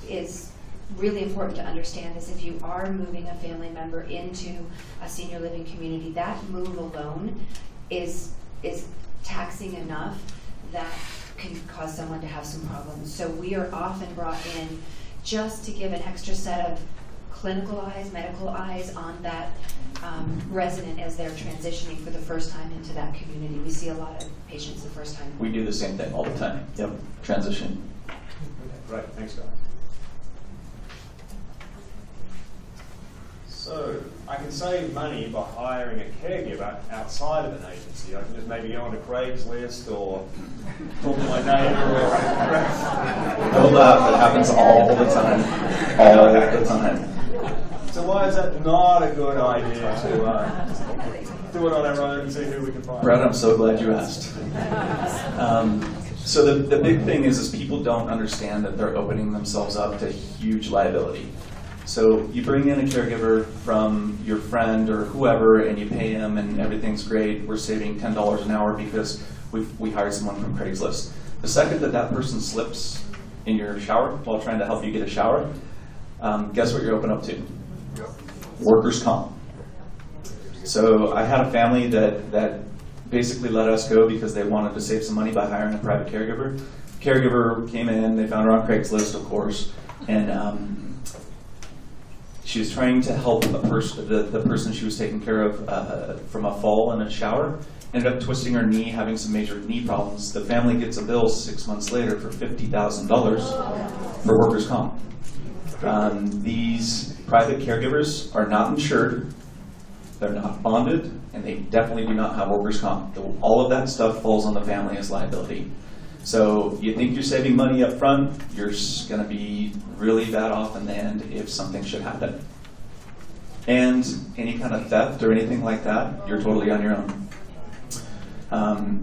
is really important to understand is if you are moving a family member into a senior living community, that move alone is taxing enough that can cause someone to have some problems. So we are often brought in just to give an extra set of clinical eyes, medical eyes on that resident as they're transitioning for the first time into that community. We see a lot of patients the first time. We do the same thing all the time. Yep. Transition. Great, thanks guys. So I can save money by hiring a caregiver outside of an agency. I can just maybe go onto Craigslist or talk to my neighbour. Don't laugh, it happens all the time. All the time. So why is that not a good idea to do it on our own and see who we can find? Brad, I'm so glad you asked. So the big thing is people don't understand that they're opening themselves up to huge liability. So you bring in a caregiver from your friend or whoever and you pay him and everything's great. We're saving $10 an hour because we hired someone from Craigslist. The second that person slips in your shower while trying to help you get a shower, guess what you're open up to? Workers' comp. So I had a family that basically let us go because they wanted to save some money by hiring a private caregiver. Caregiver came in, they found her on Craigslist, of course, and she was trying to help the person she was taking care of from a fall in a shower. Ended up twisting her knee, having some major knee problems. The family gets a bill 6 months later for $50,000 for workers' comp. These private caregivers are not insured, they're not bonded, and they definitely do not have workers' comp. All of that stuff falls on the family as liability. So you think you're saving money up front, you're going to be really bad off in the end if something should happen. And any kind of theft or anything like that, you're totally on your own.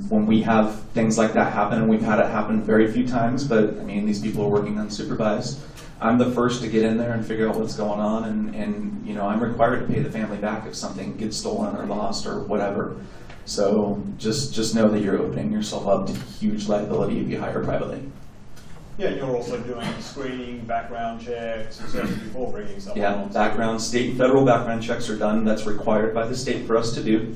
When we have things like that happen, and we've had it happen very few times, but I mean, these people are working unsupervised, I'm the first to get in there and figure out what's going on, and you know, I'm required to pay the family back if something gets stolen or lost or whatever. So just know that you're opening yourself up to huge liability if you hire privately. Yeah, and you're also doing screening, background checks, etc. before bringing someone Yeah, on. background, state and federal background checks are done. That's required by the state for us to do.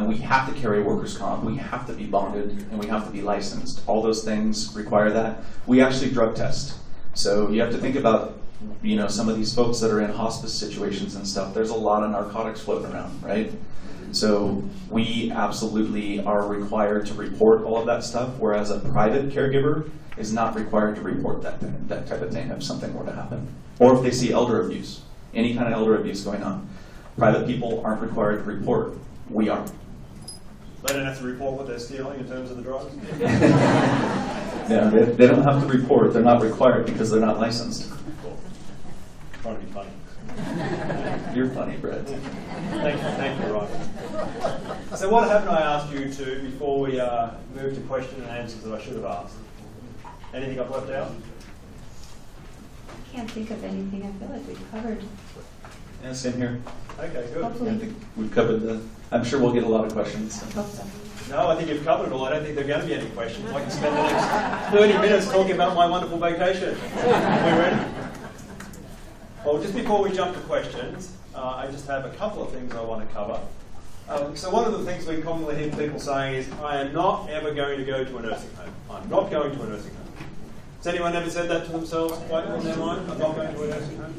We have to carry workers' comp, we have to be bonded, and we have to be licensed. All those things require that. We actually drug test. So you have to think about, you know, some of these folks that are in hospice situations and stuff. There's a lot of narcotics floating around, right? So we absolutely are required to report all of that stuff, whereas a private caregiver is not required to report that type of thing if something were to happen. Or if they see elder abuse, any kind of elder abuse going on. Private people aren't required to report. We are. They don't have to report what they're stealing in terms of the drugs? Yeah, they don't have to report. They're not required because they're not licensed. Cool. Trying to be funny. You're funny, Brett. Thank you, Ryan. So what haven't I asked you to before we move to question and answers that I should have asked? Anything I've left out? I can't think of anything. I feel like we've covered. Yeah, same here. Okay, good. Hopefully. I think we've covered I'm sure we'll get a lot of questions. Hope so. No, I think you've covered it all. I don't think there are going to be any questions. I can spend the next 30 minutes talking about my wonderful vacation. Are we ready? Well, just before we jump to questions, I just have a couple of things I want to cover. So one of the things we commonly hear people saying is, I am not ever going to go to a nursing home. I'm not going to a nursing home. Has anyone ever said that to themselves quite in their mind? I'm not going to a nursing home?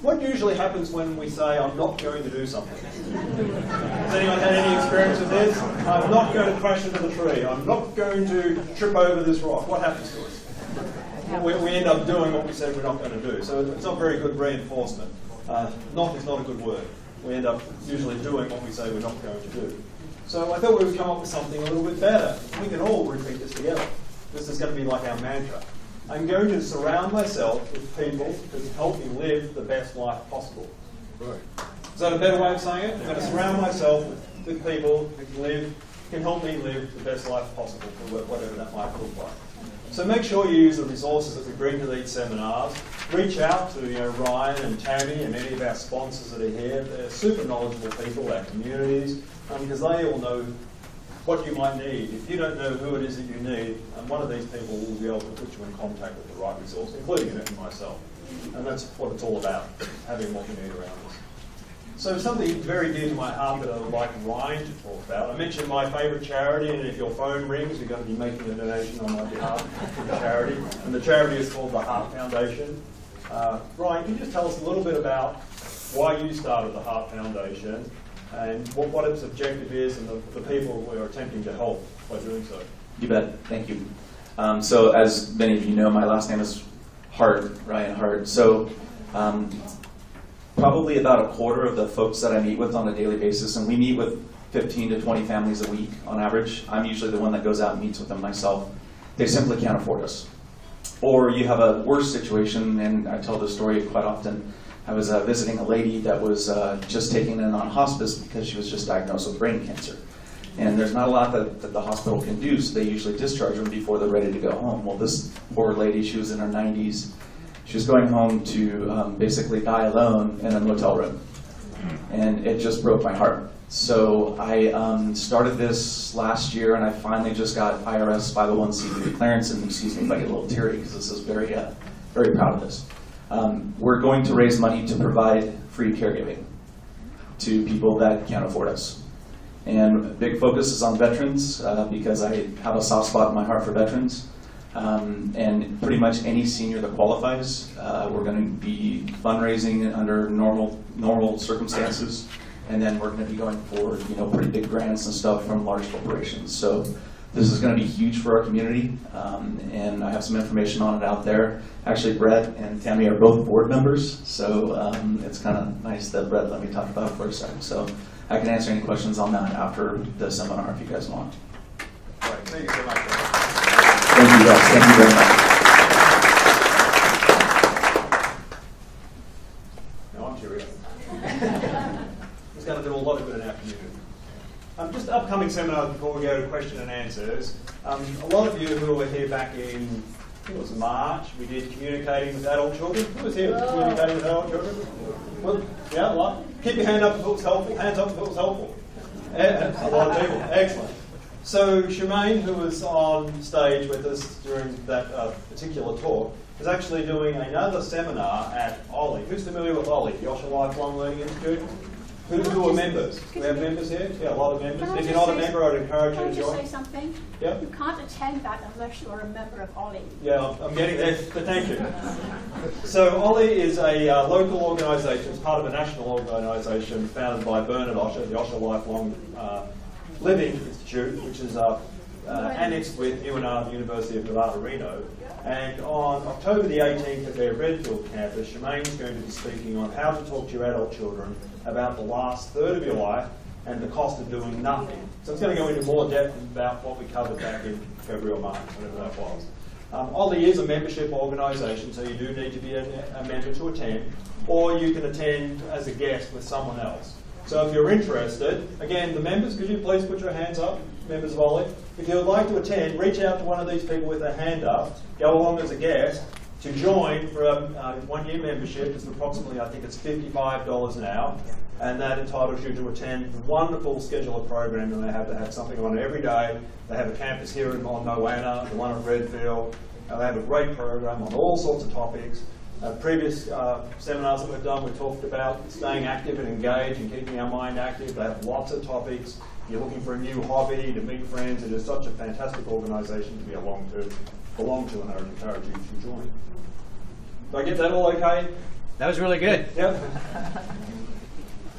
What usually happens when we say, I'm not going to do something? Has anyone had any experience with this? I'm not going to crash into the tree. I'm not going to trip over this rock. What happens to us? We end up doing what we said we're not going to do. So it's not very good reinforcement. Not is not a good word. We end up usually doing what we say we're not going to do. So I thought we would come up with something a little bit better. We can all repeat this together. This is going to be like our mantra. I'm going to surround myself with people who can help me live the best life possible. Right. Is that a better way of saying it? I'm going to surround myself with people who can help me live the best life possible, for whatever that might look like. So make sure you use the resources that we bring to these seminars. Reach out to Ryan and Tammy and any of our sponsors that are here. They're super knowledgeable people, our communities, because they all know what you might need. If you don't know who it is that you need, one of these people will be able to put you in contact with the right resource, including myself. And that's what it's all about, having what we need around us. So something very dear to my heart that I would like Ryan to talk about. I mentioned my favourite charity, and if your phone rings, you're going to be making a donation on my behalf to the charity. And the charity is called the Heart Foundation. Ryan, can you just tell us a little bit about why you started the Heart Foundation and what its objective is and the people we are attempting to help by doing so? You bet. Thank you. So as many of you know, my last name is Hart, Ryan Hart. So probably about a quarter of the folks that I meet with on a daily basis, and we meet with 15 to 20 families a week on average. I'm usually the one that goes out and meets with them myself. They simply can't afford us. Or you have a worse situation, and I tell this story quite often. I was visiting a lady that was just taken in on hospice because she was just diagnosed with brain cancer. And there's not a lot that the hospital can do, so they usually discharge them before they're ready to go home. Well, this poor lady, she was in her 90s. She was going home to basically die alone in a motel room. And it just broke my heart. So I started this last year, and I finally just got IRS 501c3 clearance. And excuse me if I get a little teary, because this is very, very proud of this. We're going to raise money to provide free caregiving to people that can't afford us. And a big focus is on veterans, because I have a soft spot in my heart for veterans. And pretty much any senior that qualifies, we're going to be fundraising under normal circumstances, and then we're going to be going for pretty big grants and stuff from large corporations. So this is going to be huge for our community, and I have some information on it out there. Actually, Brett and Tammy are both board members, so it's kind of nice that Brett let me talk about it for a second. So I can answer any questions on that after the seminar if you guys want. All right, thank you so much. Thank you guys. Thank you very much. No, I'm cheerio. It's going to do a lot of good in our community. Just upcoming seminars before we go to question and answers. A lot of you who were here back in, I think it was March, we did communicating with adult children. Who was here communicating with adult children? Well, yeah, a lot. Keep your hand up if it was helpful. Hands up if it was helpful. Yeah, a lot of people. Excellent. So Shemaine, who was on stage with us during that particular talk, is actually doing another seminar at Ollie. Who's familiar with Ollie, the Osher Lifelong Learning Institute? Who are members? We have members here? Yeah, a lot of members. If you're not a member, I'd encourage you to join. Can I just say something? Yeah? You can't attend that unless you're a member of Ollie. Yeah, I'm getting there, but thank you. So Ollie is a local organisation. It's part of a national organisation founded by Bernard Osher, the Osher Lifelong Living Institute, which is annexed with UNR, the University of Nevada, Reno. And on October the 18th at their Redfield campus, Shemaine is going to be speaking on how to talk to your adult children about the last third of your life and the cost of doing nothing. So it's going to go into more depth about what we covered back in February or March, whatever that was. Ollie is a membership organisation, so you do need to be a member to attend, or you can attend as a guest with someone else. So if you're interested, again, the members, could you please put your hands up, members of Ollie? If you would like to attend, reach out to one of these people with their hand up, go along as a guest, to join for a 1-year membership. It's approximately, I think it's $55 now, and that entitles you to attend the wonderful schedule of programming they have something on every day. They have a campus here on Moana, the one at Redfield. They have a great program on all sorts of topics. Previous seminars that we've done, we talked about staying active and engaged and keeping our mind active. They have lots of topics. If you're looking for a new hobby, to meet friends, it is such a fantastic organisation to belong to, and I would encourage you to join. Did I get that all okay? That was really good. Yep.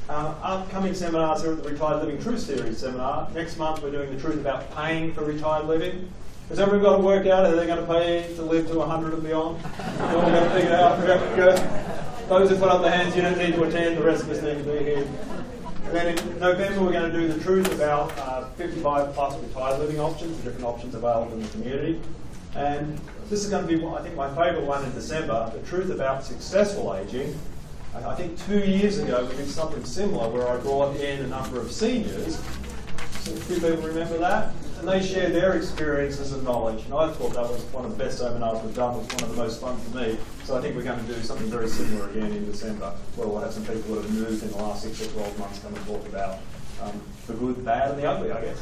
Upcoming seminars are at the Retired Living Truth Series seminar. Next month we're doing the truth about paying for retired living. Has everyone got to work out how they're going to pay to live to 100 and beyond? We're all going to figure it out. Those who put up their hands, you don't need to attend. The rest of us need to be here. And then in November we're going to do the truth about 55 plus retired living options, the different options available in the community. And this is going to be, I think, my favourite one in December, the truth about successful ageing. I think 2 years ago we did something similar where I brought in a number of seniors. So a few people remember that? and they share their experiences and knowledge. And I thought that was one of the best seminars we've done. It was one of the most fun for me. So I think we're going to do something very similar again in December, where we'll have some people that have moved in the last 6 or 12 months come and talk about the good, the bad, and the ugly, I guess.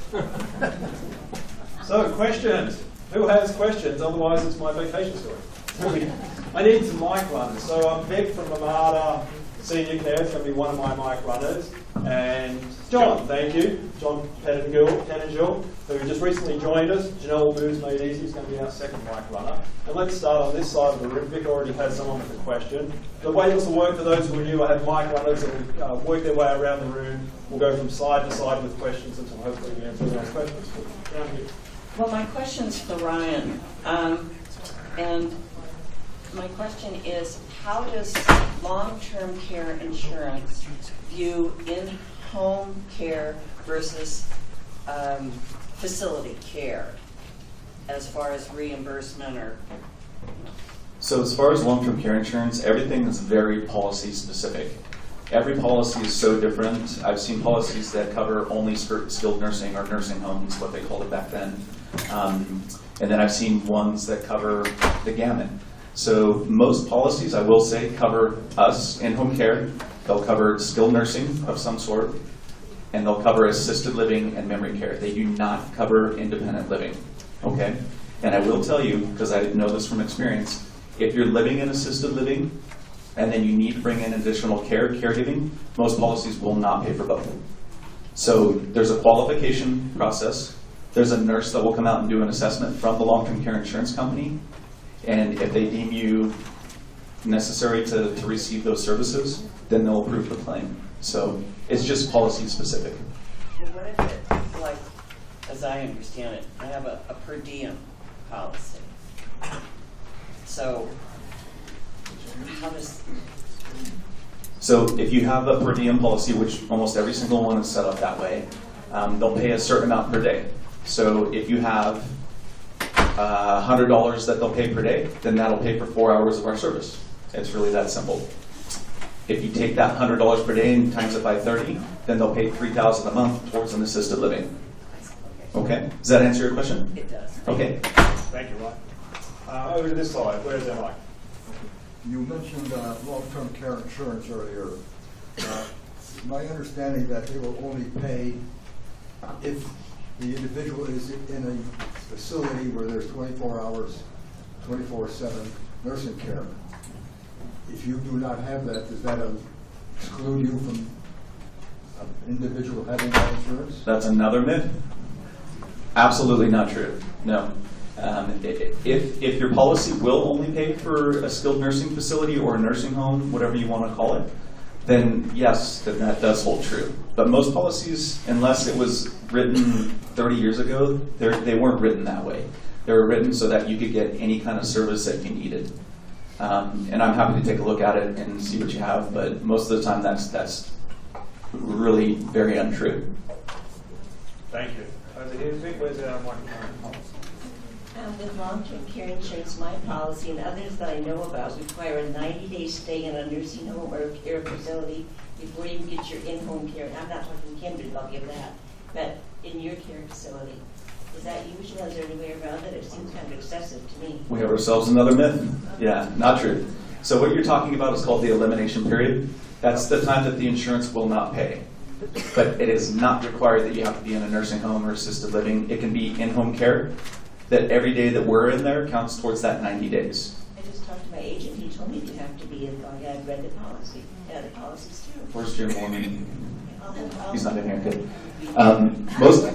So, questions. Who has questions? Otherwise, it's my vacation story. I need some mic runners. So I'm Beck from Amada Senior Care. It's going to be one of my mic runners. And John, thank you. John Pettingill, who just recently joined us. Janelle Boo's made easy. He's going to be our second mic runner. And let's start on this side of the room. Vic already had someone with a question. The way this will work, for those who are new, I have mic runners that will work their way around the room. We'll go from side to side with questions until hopefully we answer those questions. Down here. Well, my question's for Ryan. And my question is, how does long-term care insurance view in-home care versus facility care as far as reimbursement or? So as far as long-term care insurance, everything is very policy specific. Every policy is so different. I've seen policies that cover only skilled nursing or nursing homes, what they called it back then. And then I've seen ones that cover the gamut. So most policies, I will say, cover us in-home care. They'll cover skilled nursing of some sort, and they'll cover assisted living and memory care. They do not cover independent living, okay? And I will tell you, because I know this from experience, if you're living in assisted living and then you need to bring in additional caregiving, most policies will not pay for both. So there's a qualification process. There's a nurse that will come out and do an assessment from the long-term care insurance company. And if they deem you necessary to receive those services, then they'll approve the claim. So it's just policy specific. Well, what if it, like, as I understand it, I have a per diem policy. So how does... So if you have a per diem policy, which almost every single one is set up that way, they'll pay a certain amount per day. So if you have $100 that they'll pay per day, then that'll pay for 4 hours of our service. It's really that simple. If you take that $100 per day and times it by 30, then they'll pay $3,000 a month towards an assisted living. Okay? Does that answer your question? It does. Okay. Thank you, Ryan. Over to this side. Where's their mic? You mentioned long-term care insurance earlier. My understanding that they will only pay if the individual is in a facility where there's 24 hours, 24/7 nursing care. If you do not have that, does that exclude you from an individual having that insurance? That's another myth. Absolutely not true. No. If your policy will only pay for a skilled nursing facility or a nursing home, whatever you want to call it, then yes, then that does hold true. But most policies, unless it was written 30 years ago, they weren't written that way. They were written so that you could get any kind of service that you needed. And I'm happy to take a look at it and see what you have, but most of the time that's really very untrue. Thank you. Over here, Vic, where's our microphone? With long-term care insurance, my policy and others that I know about require a 90-day stay in a nursing home or care facility before you can get your in-home care. And I'm not talking Kindred, I'll give that. But in your care facility, is that usual? Is there any way around it? It seems kind of excessive to me. We have ourselves another myth. Yeah, not true. So what you're talking about is called the elimination period. That's the time that the insurance will not pay. But it is not required that you have to be in a nursing home or assisted living. It can be in-home care. That every day that we're in there counts towards that 90 days. I just talked to my agent. He told me you have to be in. I had read the policy. Yeah, the policy's true. Where's Jim Mormon? He's not in here. Good.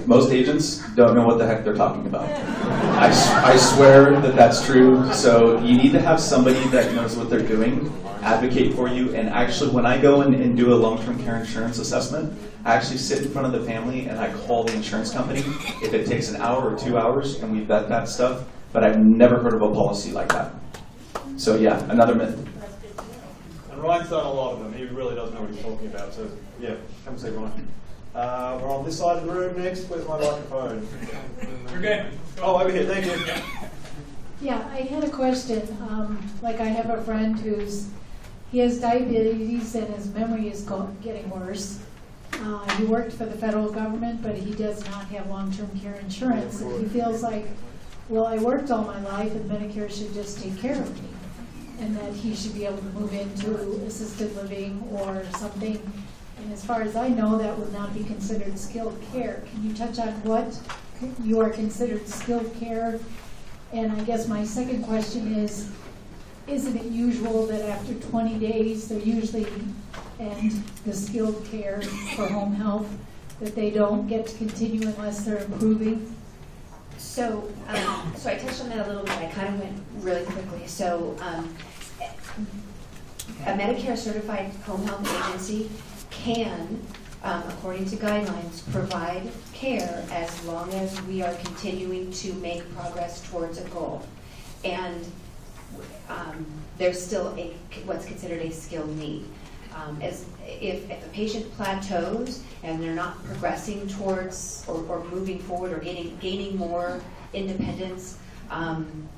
Most agents don't know what the heck they're talking about. I swear that that's true. So you need to have somebody that knows what they're doing, advocate for you. And actually, when I go in and do a long-term care insurance assessment, I actually sit in front of the family and I call the insurance company if it takes an hour or 2 hours and we vet that stuff. But I've never heard of a policy like that. So yeah, another myth. And Ryan's done a lot of them. He really does know what he's talking about. So yeah, come see Ryan. We're on this side of the room next. Where's my microphone? Okay. Oh, over here. Thank you. Yeah, I had a question. Like I have a friend he has diabetes and his memory is getting worse. He worked for the federal government, but he does not have long-term care insurance. And he feels like, well, I worked all my life and Medicare should just take care of me. And that he should be able to move into assisted living or something. And as far as I know, that would not be considered skilled care. Can you touch on what you are considered skilled care? And I guess my second question is, isn't it usual that after 20 days, they usually end the skilled care for home health, that they don't get to continue unless they're improving? So, so I touched on that a little bit. I kind of went really quickly. So, a Medicare certified home health agency can, according to guidelines, provide care as long as we are continuing to make progress towards a goal. And there's still what's considered a skilled need. As if a patient plateaus and they're not progressing towards or moving forward or gaining more independence, and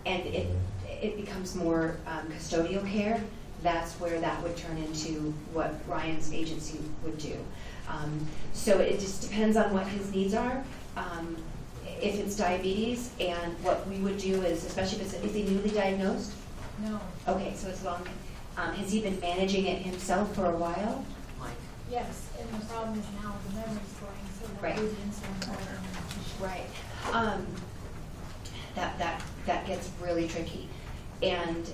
it becomes more custodial care, that's where that would turn into what Ryan's agency would do. So it just depends on what his needs are. If it's diabetes, and what we would do is, especially if is he newly diagnosed? No. Okay, so it's long. Has he been managing it himself for a while? Yes, and the problem is now the memory's going, so Right. they'll do the insulin for it. Right. That gets really tricky. And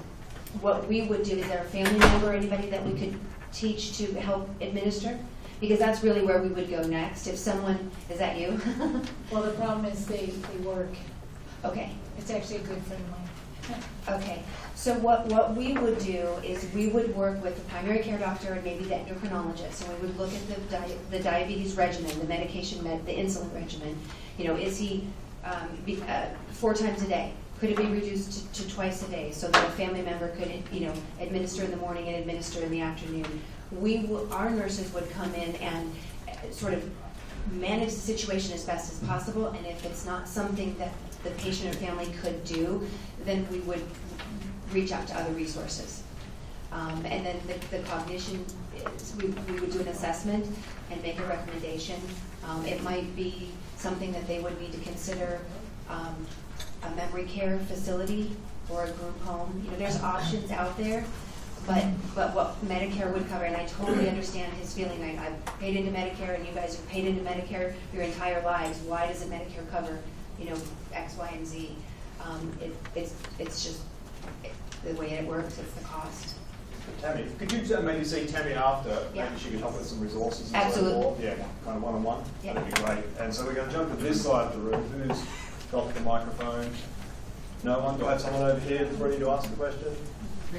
what we would do, is there a family member or anybody that we could teach to help administer? Because that's really where we would go next. If someone, is that you? Well, the problem is they work. Okay. It's actually a good friend of mine. Okay, so what we would do is we would work with the primary care doctor and maybe the endocrinologist, and we would look at the diabetes regimen, the medication, the insulin regimen. You know, is he 4 times a day? Could it be reduced to twice a day so that a family member could, you know, administer in the morning and administer in the afternoon? Our nurses would come in and sort of manage the situation as best as possible, and if it's not something that the patient or family could do, then we would reach out to other resources. And then the cognition, we would do an assessment and make a recommendation. It might be something that they would need to consider, a memory care facility or a group home. You know, there's options out there, but what Medicare would cover, and I totally understand his feeling. I've paid into Medicare, and you guys have paid into Medicare your entire lives. Why doesn't Medicare cover, you know, X, Y, and Z? It's just the way it works. It's the cost. Tammy, could you maybe see Tammy after? Yeah. Maybe she could help with some resources and Absolutely. so forth. Yeah, kind of one-on-one. Yeah. That'd be great. And so we're going to jump to this side of the room. Who's got the microphone? No one? Do I have someone over here that's ready to ask a question?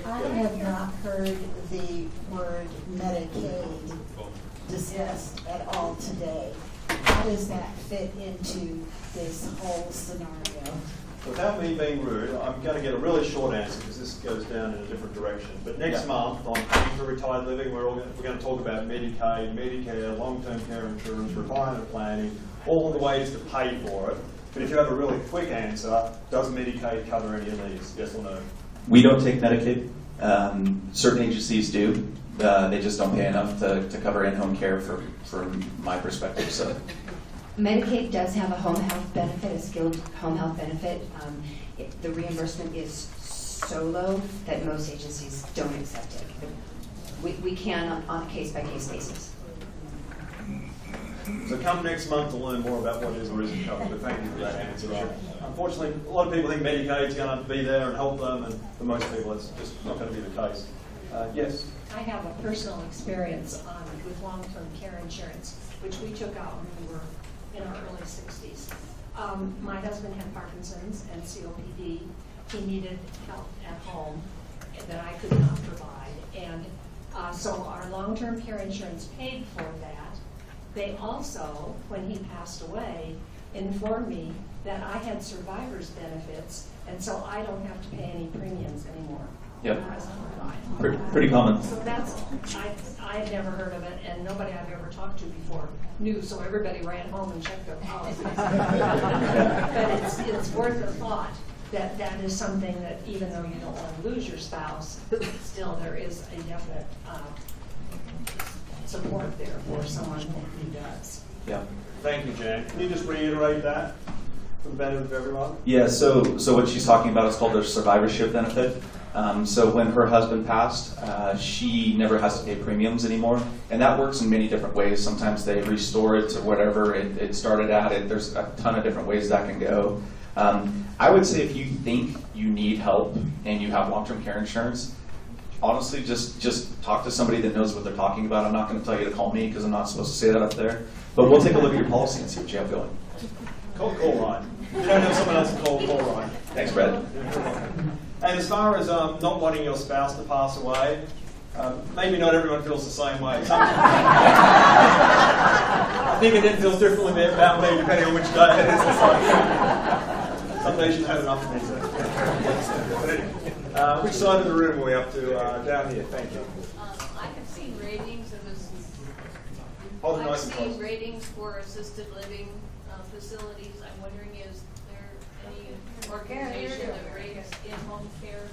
I have not heard the word Medicaid discussed at all today. How does that fit into this whole scenario? Without me being rude, I'm going to get a really short answer because this goes down in a different direction. But next month on Paying for Retired Living, we're going to talk about Medicaid, Medicare, long-term care insurance, retirement planning, all the ways to pay for it. But if you have a really quick answer, does Medicaid cover any of these? Yes or no? We don't take Medicaid. Certain agencies do. They just don't pay enough to cover in-home care from my perspective. So, Medicaid does have a home health benefit, a skilled home health benefit. The reimbursement is so low that most agencies don't accept it. We can on a case-by-case basis. So come next month to learn more about what is or isn't covered, but thank you for that answer. Unfortunately, a lot of people think Medicaid's going to be there and help them, and for most people it's just not going to be the case. Yes? I have a personal experience with long-term care insurance, which we took out when we were in our early 60s. My husband had Parkinson's and COPD. He needed help at home that I could not provide. And so our long-term care insurance paid for that. They also, when he passed away, informed me that I had survivor's benefits, and so I don't have to pay any premiums anymore. Yep. For the rest of my life. Pretty common. So that's, I had never heard of it, and nobody I've ever talked to before knew, so everybody ran home and checked their policies. But it's worth a thought that is something that even though you don't want to lose your spouse, still there is a definite support there for someone who does. Yeah. Thank you, Jan. Can you just reiterate that for the benefit of everyone? Yeah, so what she's talking about is called a survivorship benefit. So when her husband passed, she never has to pay premiums anymore. And that works in many different ways. Sometimes they restore it to whatever it started at. There's a ton of different ways that can go. I would say if you think you need help and you have long-term care insurance, honestly, just talk to somebody that knows what they're talking about. I'm not going to tell you to call me because I'm not supposed to say that up there. But we'll take a look at your policy and see what you have going. Call Ryan. If you don't know someone else to call Ryan. Thanks, Brad. And as far as not wanting your spouse to pass away, maybe not everyone feels the same way. I think it feels differently about me depending on which day it is. Some days you've had enough of me. But anyway, which side of the room are we up to? Down here, thank you. I have seen ratings of Nice and close. ratings for assisted living facilities. I'm wondering, is there any organization that rates in-home care?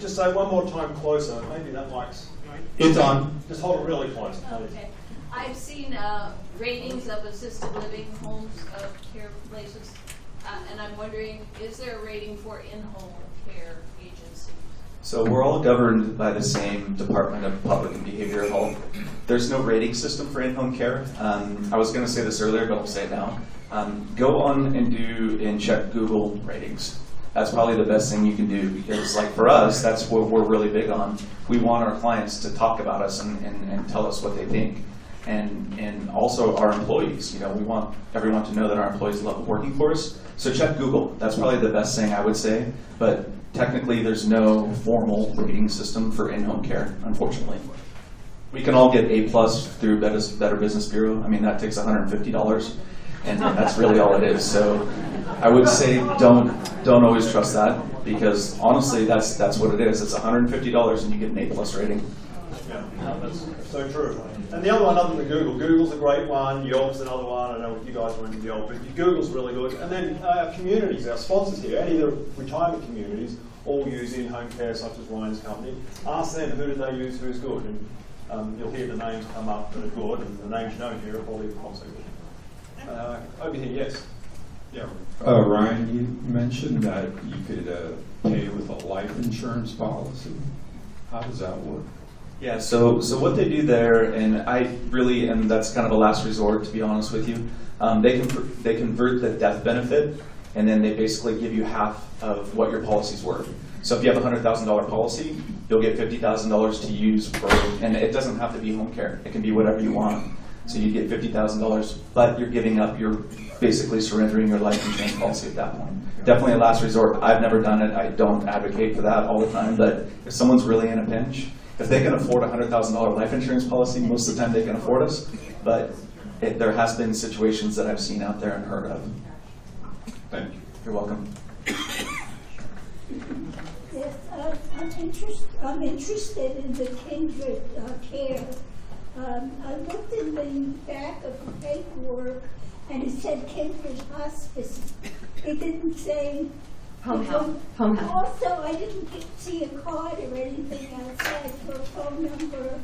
Just say one more time closer. Maybe that mic's... It's on. Just hold it really close, please. Okay. I've seen ratings of assisted living homes, care places, and I'm wondering, is there a rating for in-home care agencies? So we're all governed by the same Department of Public and Behavioral Health. There's no rating system for in-home care. I was going to say this earlier, but I'll say it now. Go on and check Google ratings. That's probably the best thing you can do, because like for us, that's what we're really big on. We want our clients to talk about us and tell us what they think. And also our employees, we want everyone to know that our employees love working for us. So check Google. That's probably the best thing I would say. But technically, there's no formal rating system for in-home care, unfortunately. We can all get A+ through Better Business Bureau. I mean, that takes $150, and that's really all it is. So I would say don't always trust that, because honestly, that's what it is. It's $150 and you get an A+ rating. Yeah, no, that's so true. And the other one, other than Google, Google's a great one, Yelp's another one. I know you guys are into Yelp, but Google's really good. And then our communities, our sponsors here, any of the retirement communities, all use in-home care, such as Ryan's company. Ask them, who do they use, who's good? And you'll hear the names come up that are good, and the names you don't hear are probably not so good. Over here, yes. Yeah. Ryan, you mentioned that you could pay with a life insurance policy. How does that work? Yeah, so what they do there, and that's kind of a last resort, to be honest with you. They convert the death benefit, and then they basically give you half of what your policy's worth. So if you have a $100,000 policy, you'll get $50,000 to use and it doesn't have to be home care. It can be whatever you want. So you get $50,000, but you're basically surrendering your life insurance policy at that point. Definitely a last resort. I've never done it. I don't advocate for that all the time, but if someone's really in a pinch, if they can afford a $100,000 life insurance policy, most of the time they can afford us, but there has been situations that I've seen out there and heard of. Thank you. You're welcome. Yes, I'm interested in the Kindred care. I looked in the back of the paperwork, and it said Kindred Hospice. It didn't say Home health. Home health. Also, I didn't see a card or anything outside for a phone number.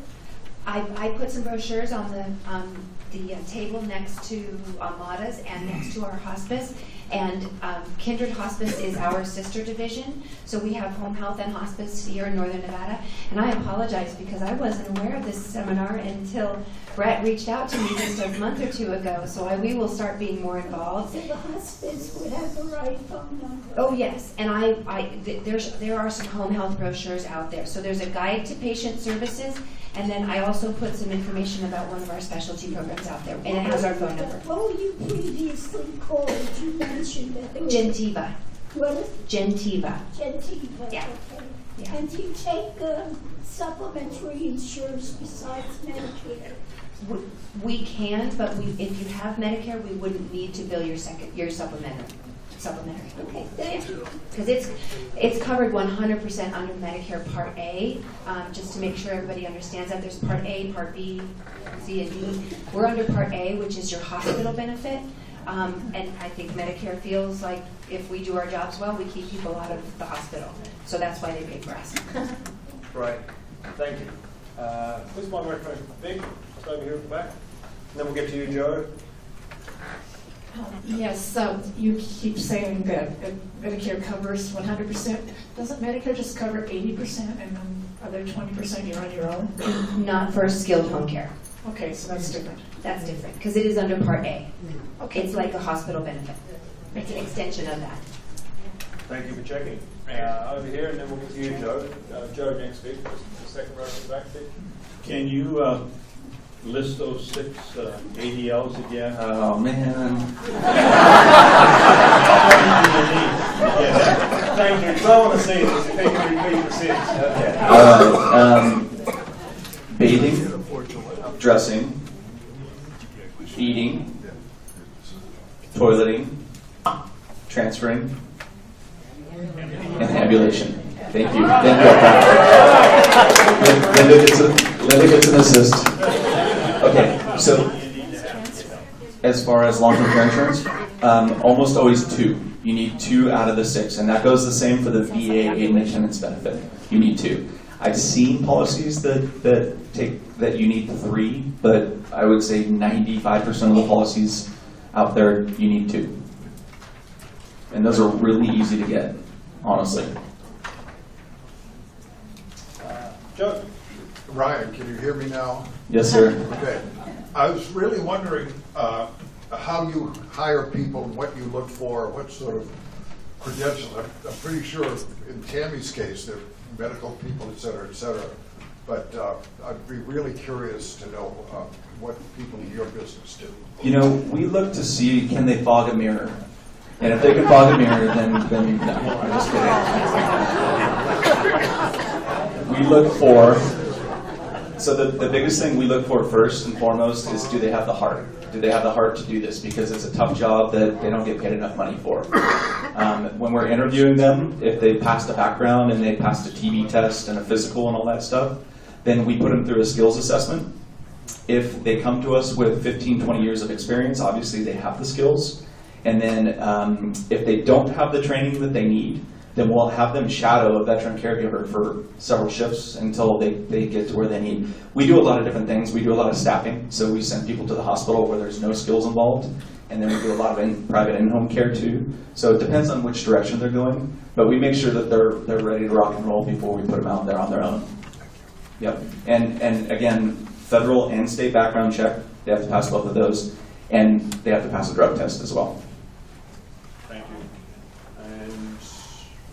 I put some brochures on the table next to Amada's and next to our hospice. And Kindred Hospice is our sister division. So we have home health and hospice here in Northern Nevada. And I apologize because I wasn't aware of this seminar until Brett reached out to me just a month or two ago. So we will start being more involved. So the hospice would have the right phone number? Oh, yes. And there are some home health brochures out there. So there's a guide to patient services. And then I also put some information about one of our specialty programs out there, and it has our phone number. What were you previously called? You mentioned that there was... Gentiva. What is Gentiva. Gentiva, Yeah. okay. Yeah. And do you take supplementary insurance besides Medicare? We can, but if you have Medicare, we wouldn't need to bill your supplementary. Okay, thank you. Because it's covered 100% under Medicare Part A, just to make sure everybody understands that. There's Part A, Part B, C, and D. We're under Part A, which is your hospital benefit. And I think Medicare feels like if we do our jobs well, we keep people out of the hospital. So that's why they pay for us. Right. Thank you. Who's my microphone? Vic, just over here at the back. And then we'll get to you, Joe. Yes, you keep saying that Medicare covers 100%. Doesn't Medicare just cover 80% and then other 20% you're on your own? Not for skilled home care. Okay, so that's different. That's different, because it is under Part A. Okay. It's like a hospital benefit. It's an extension of that. Thank you for checking. Over here, and then we'll get to you, Joe. Joe next, Vic. The second row from the back, Vic. Can you list those 6 ADLs again? Oh, man. Thank you. So I want to see this. If you can repeat the 6. Okay. Bathing, dressing, eating, toileting, transferring, and ambulation. Thank you. Linda gets an assist. Okay, so as far as long-term care insurance, almost always 2. You need 2 out of the 6, and that goes the same for the VA aid and attendance benefit. You need 2. I've seen policies that you need 3, but I would say 95% of the policies out there you need 2, and those are really easy to get, honestly. Joe. Ryan, can you hear me now? Yes, sir. Okay. I was really wondering how you hire people, what you look for, what sort of credentials. I'm pretty sure in Tammy's case, they're medical people, et cetera, but I'd be really curious to know what people in your business do. You know, we look to see, can they fog a mirror? And if they can fog a mirror, then no, I'm just kidding. We look for, so the biggest thing we look for first and foremost is, do they have the heart? Do they have the heart to do this? Because it's a tough job that they don't get paid enough money for. When we're interviewing them, if they passed a background and they passed a TB test and a physical and all that stuff, then we put them through a skills assessment. If they come to us with 15, 20 years of experience, obviously they have the skills. And then if they don't have the training that they need, then we'll have them shadow a veteran caregiver for several shifts until they get to where they need. We do a lot of different things. We do a lot of staffing, so we send people to the hospital where there's no skills involved, and then we do a lot of private in-home care too. So it depends on which direction they're going, but we make sure that they're ready to rock and roll before we put them out there on their own. Yep, and again, federal and state background check, they have to pass both of those, and they have to pass a drug test as well. Thank you. And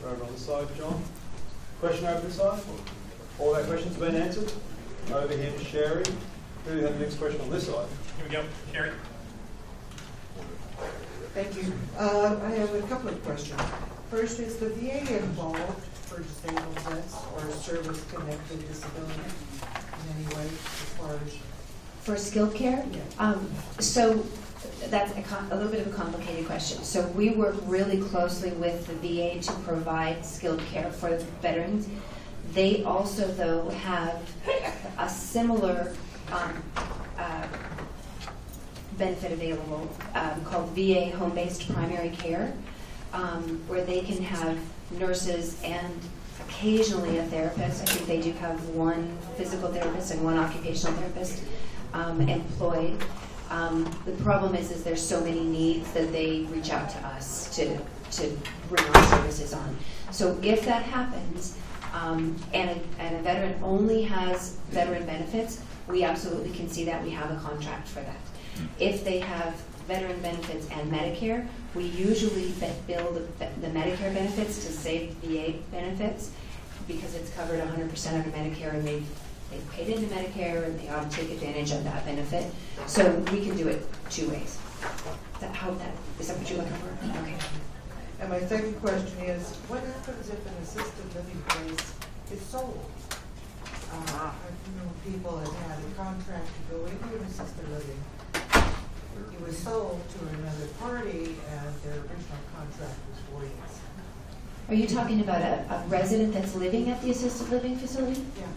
over on the side, John. Question over this side? All our questions have been answered? Over here to Sherry. Who had the next question on this side? Here we go, Sherry. Thank you. I have a couple of questions. First, is the VA involved for disabled vets or service-connected disability in any way as far as? For skilled care? Yeah. So that's a little bit of a complicated question. So we work really closely with the VA to provide skilled care for veterans. They also, though, have a similar benefit available called VA home-based primary care, where they can have nurses and occasionally a therapist. I think they do have one physical therapist and one occupational therapist employed. The problem is there's so many needs that they reach out to us to bring our services on. So if that happens, and a veteran only has veteran benefits, we absolutely can see that. We have a contract for that. If they have veteran benefits and Medicare, we usually bill the Medicare benefits to save VA benefits because it's covered 100% under Medicare, and they've paid into Medicare and they ought to take advantage of that benefit. So we can do it 2 ways. Is that what you're looking for? Okay. And my second question is, what happens if an assisted living place is sold? I've known people that had a contract to go into an assisted living. It was sold to another party, and their original contract was 4 years. Are you talking about a resident that's living at the assisted living facility? Yeah.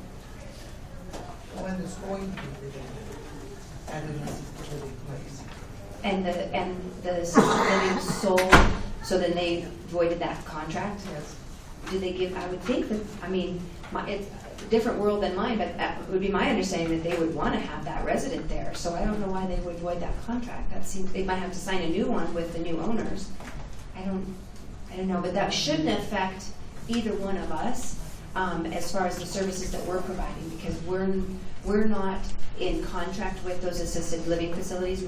One that's going to be living at an assisted living place. And the assisted living sold, so then they voided that contract? Yes. do they give, I would think that, I mean, it's a different world than mine, but it would be my understanding that they would want to have that resident there. So I don't know why they would void that contract. That seems, they might have to sign a new one with the new owners. I don't know, but that shouldn't affect either one of us as far as the services that we're providing, because we're not in contract with those assisted living facilities.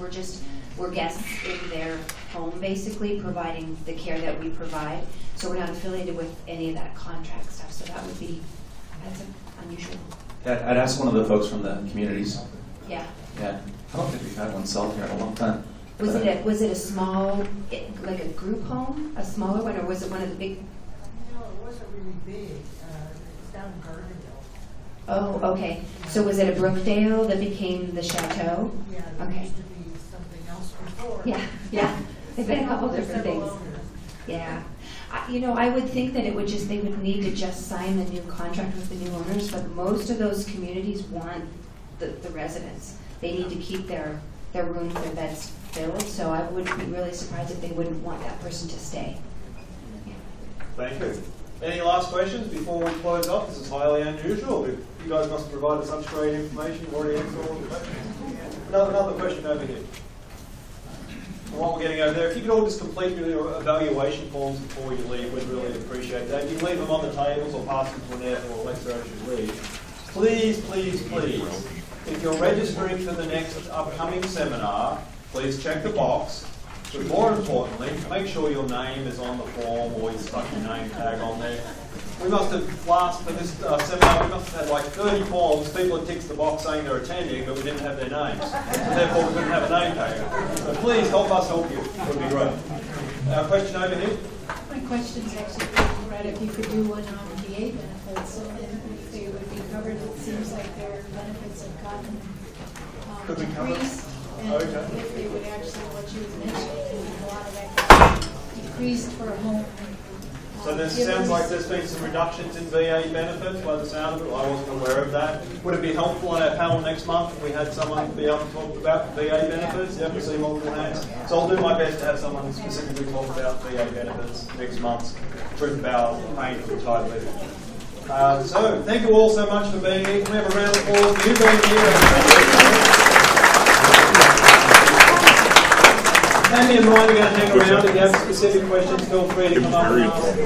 We're guests in their home, basically, providing the care that we provide. So we're not affiliated with any of that contract stuff. So that's unusual. I'd ask one of the folks from the communities. Yeah. Yeah. I don't think we've had one sell here in a long time. Was it a small, like a group home, a smaller one, or was it one of the big? No, it wasn't really big. It's down in Gardendale. Oh, okay. So was it a Brookdale that became the chateau? Yeah, there Okay. used to be something else before. Yeah. There've been a couple different things. Yeah. I would think that they would need to just sign the new contract with the new owners, but most of those communities want the residents. They need to keep their rooms, their beds filled, so I would be really surprised if they wouldn't want that person to stay. Thank you. Any last questions before we close off? This is highly unusual. You guys must have provided such great information. You've already answered all the questions. Another question over here. And while we're getting over there, if you could all just complete your evaluation forms before you leave, we'd really appreciate that. You can leave them on the tables or pass them to Annette or Alexa as you leave. Please, please, please, if you're registering for the next upcoming seminar, please check the box. But more importantly, make sure your name is on the form or you stuck your name tag on there. We must have, for this seminar, we must have had like 30 forms. People had ticked the box saying they're attending, but we didn't have their names. And therefore, we couldn't have a name tag. So please help us help you. It would be great. Question over here? My question's actually, Brad, if you could do one on VA benefits, and if they would be covered, it seems like their benefits have gotten Could we cover? decreased. And Okay. if they would actually, what you was mentioning, a lot of that decreased for a home. So this sounds like there's been some reductions in VA benefits by the sound of it. I wasn't aware of that. Would it be helpful on our panel next month if we had someone be able to talk about VA benefits? You have to see multiple hands. So I'll do my best to have someone specifically talk about VA benefits next month's Truth About Paying for Retired Living. So thank you all so much for being here. Can we have a round of applause for you being here? Tammy and Ryan are going to hang around. If you have specific questions, feel free to come up and ask.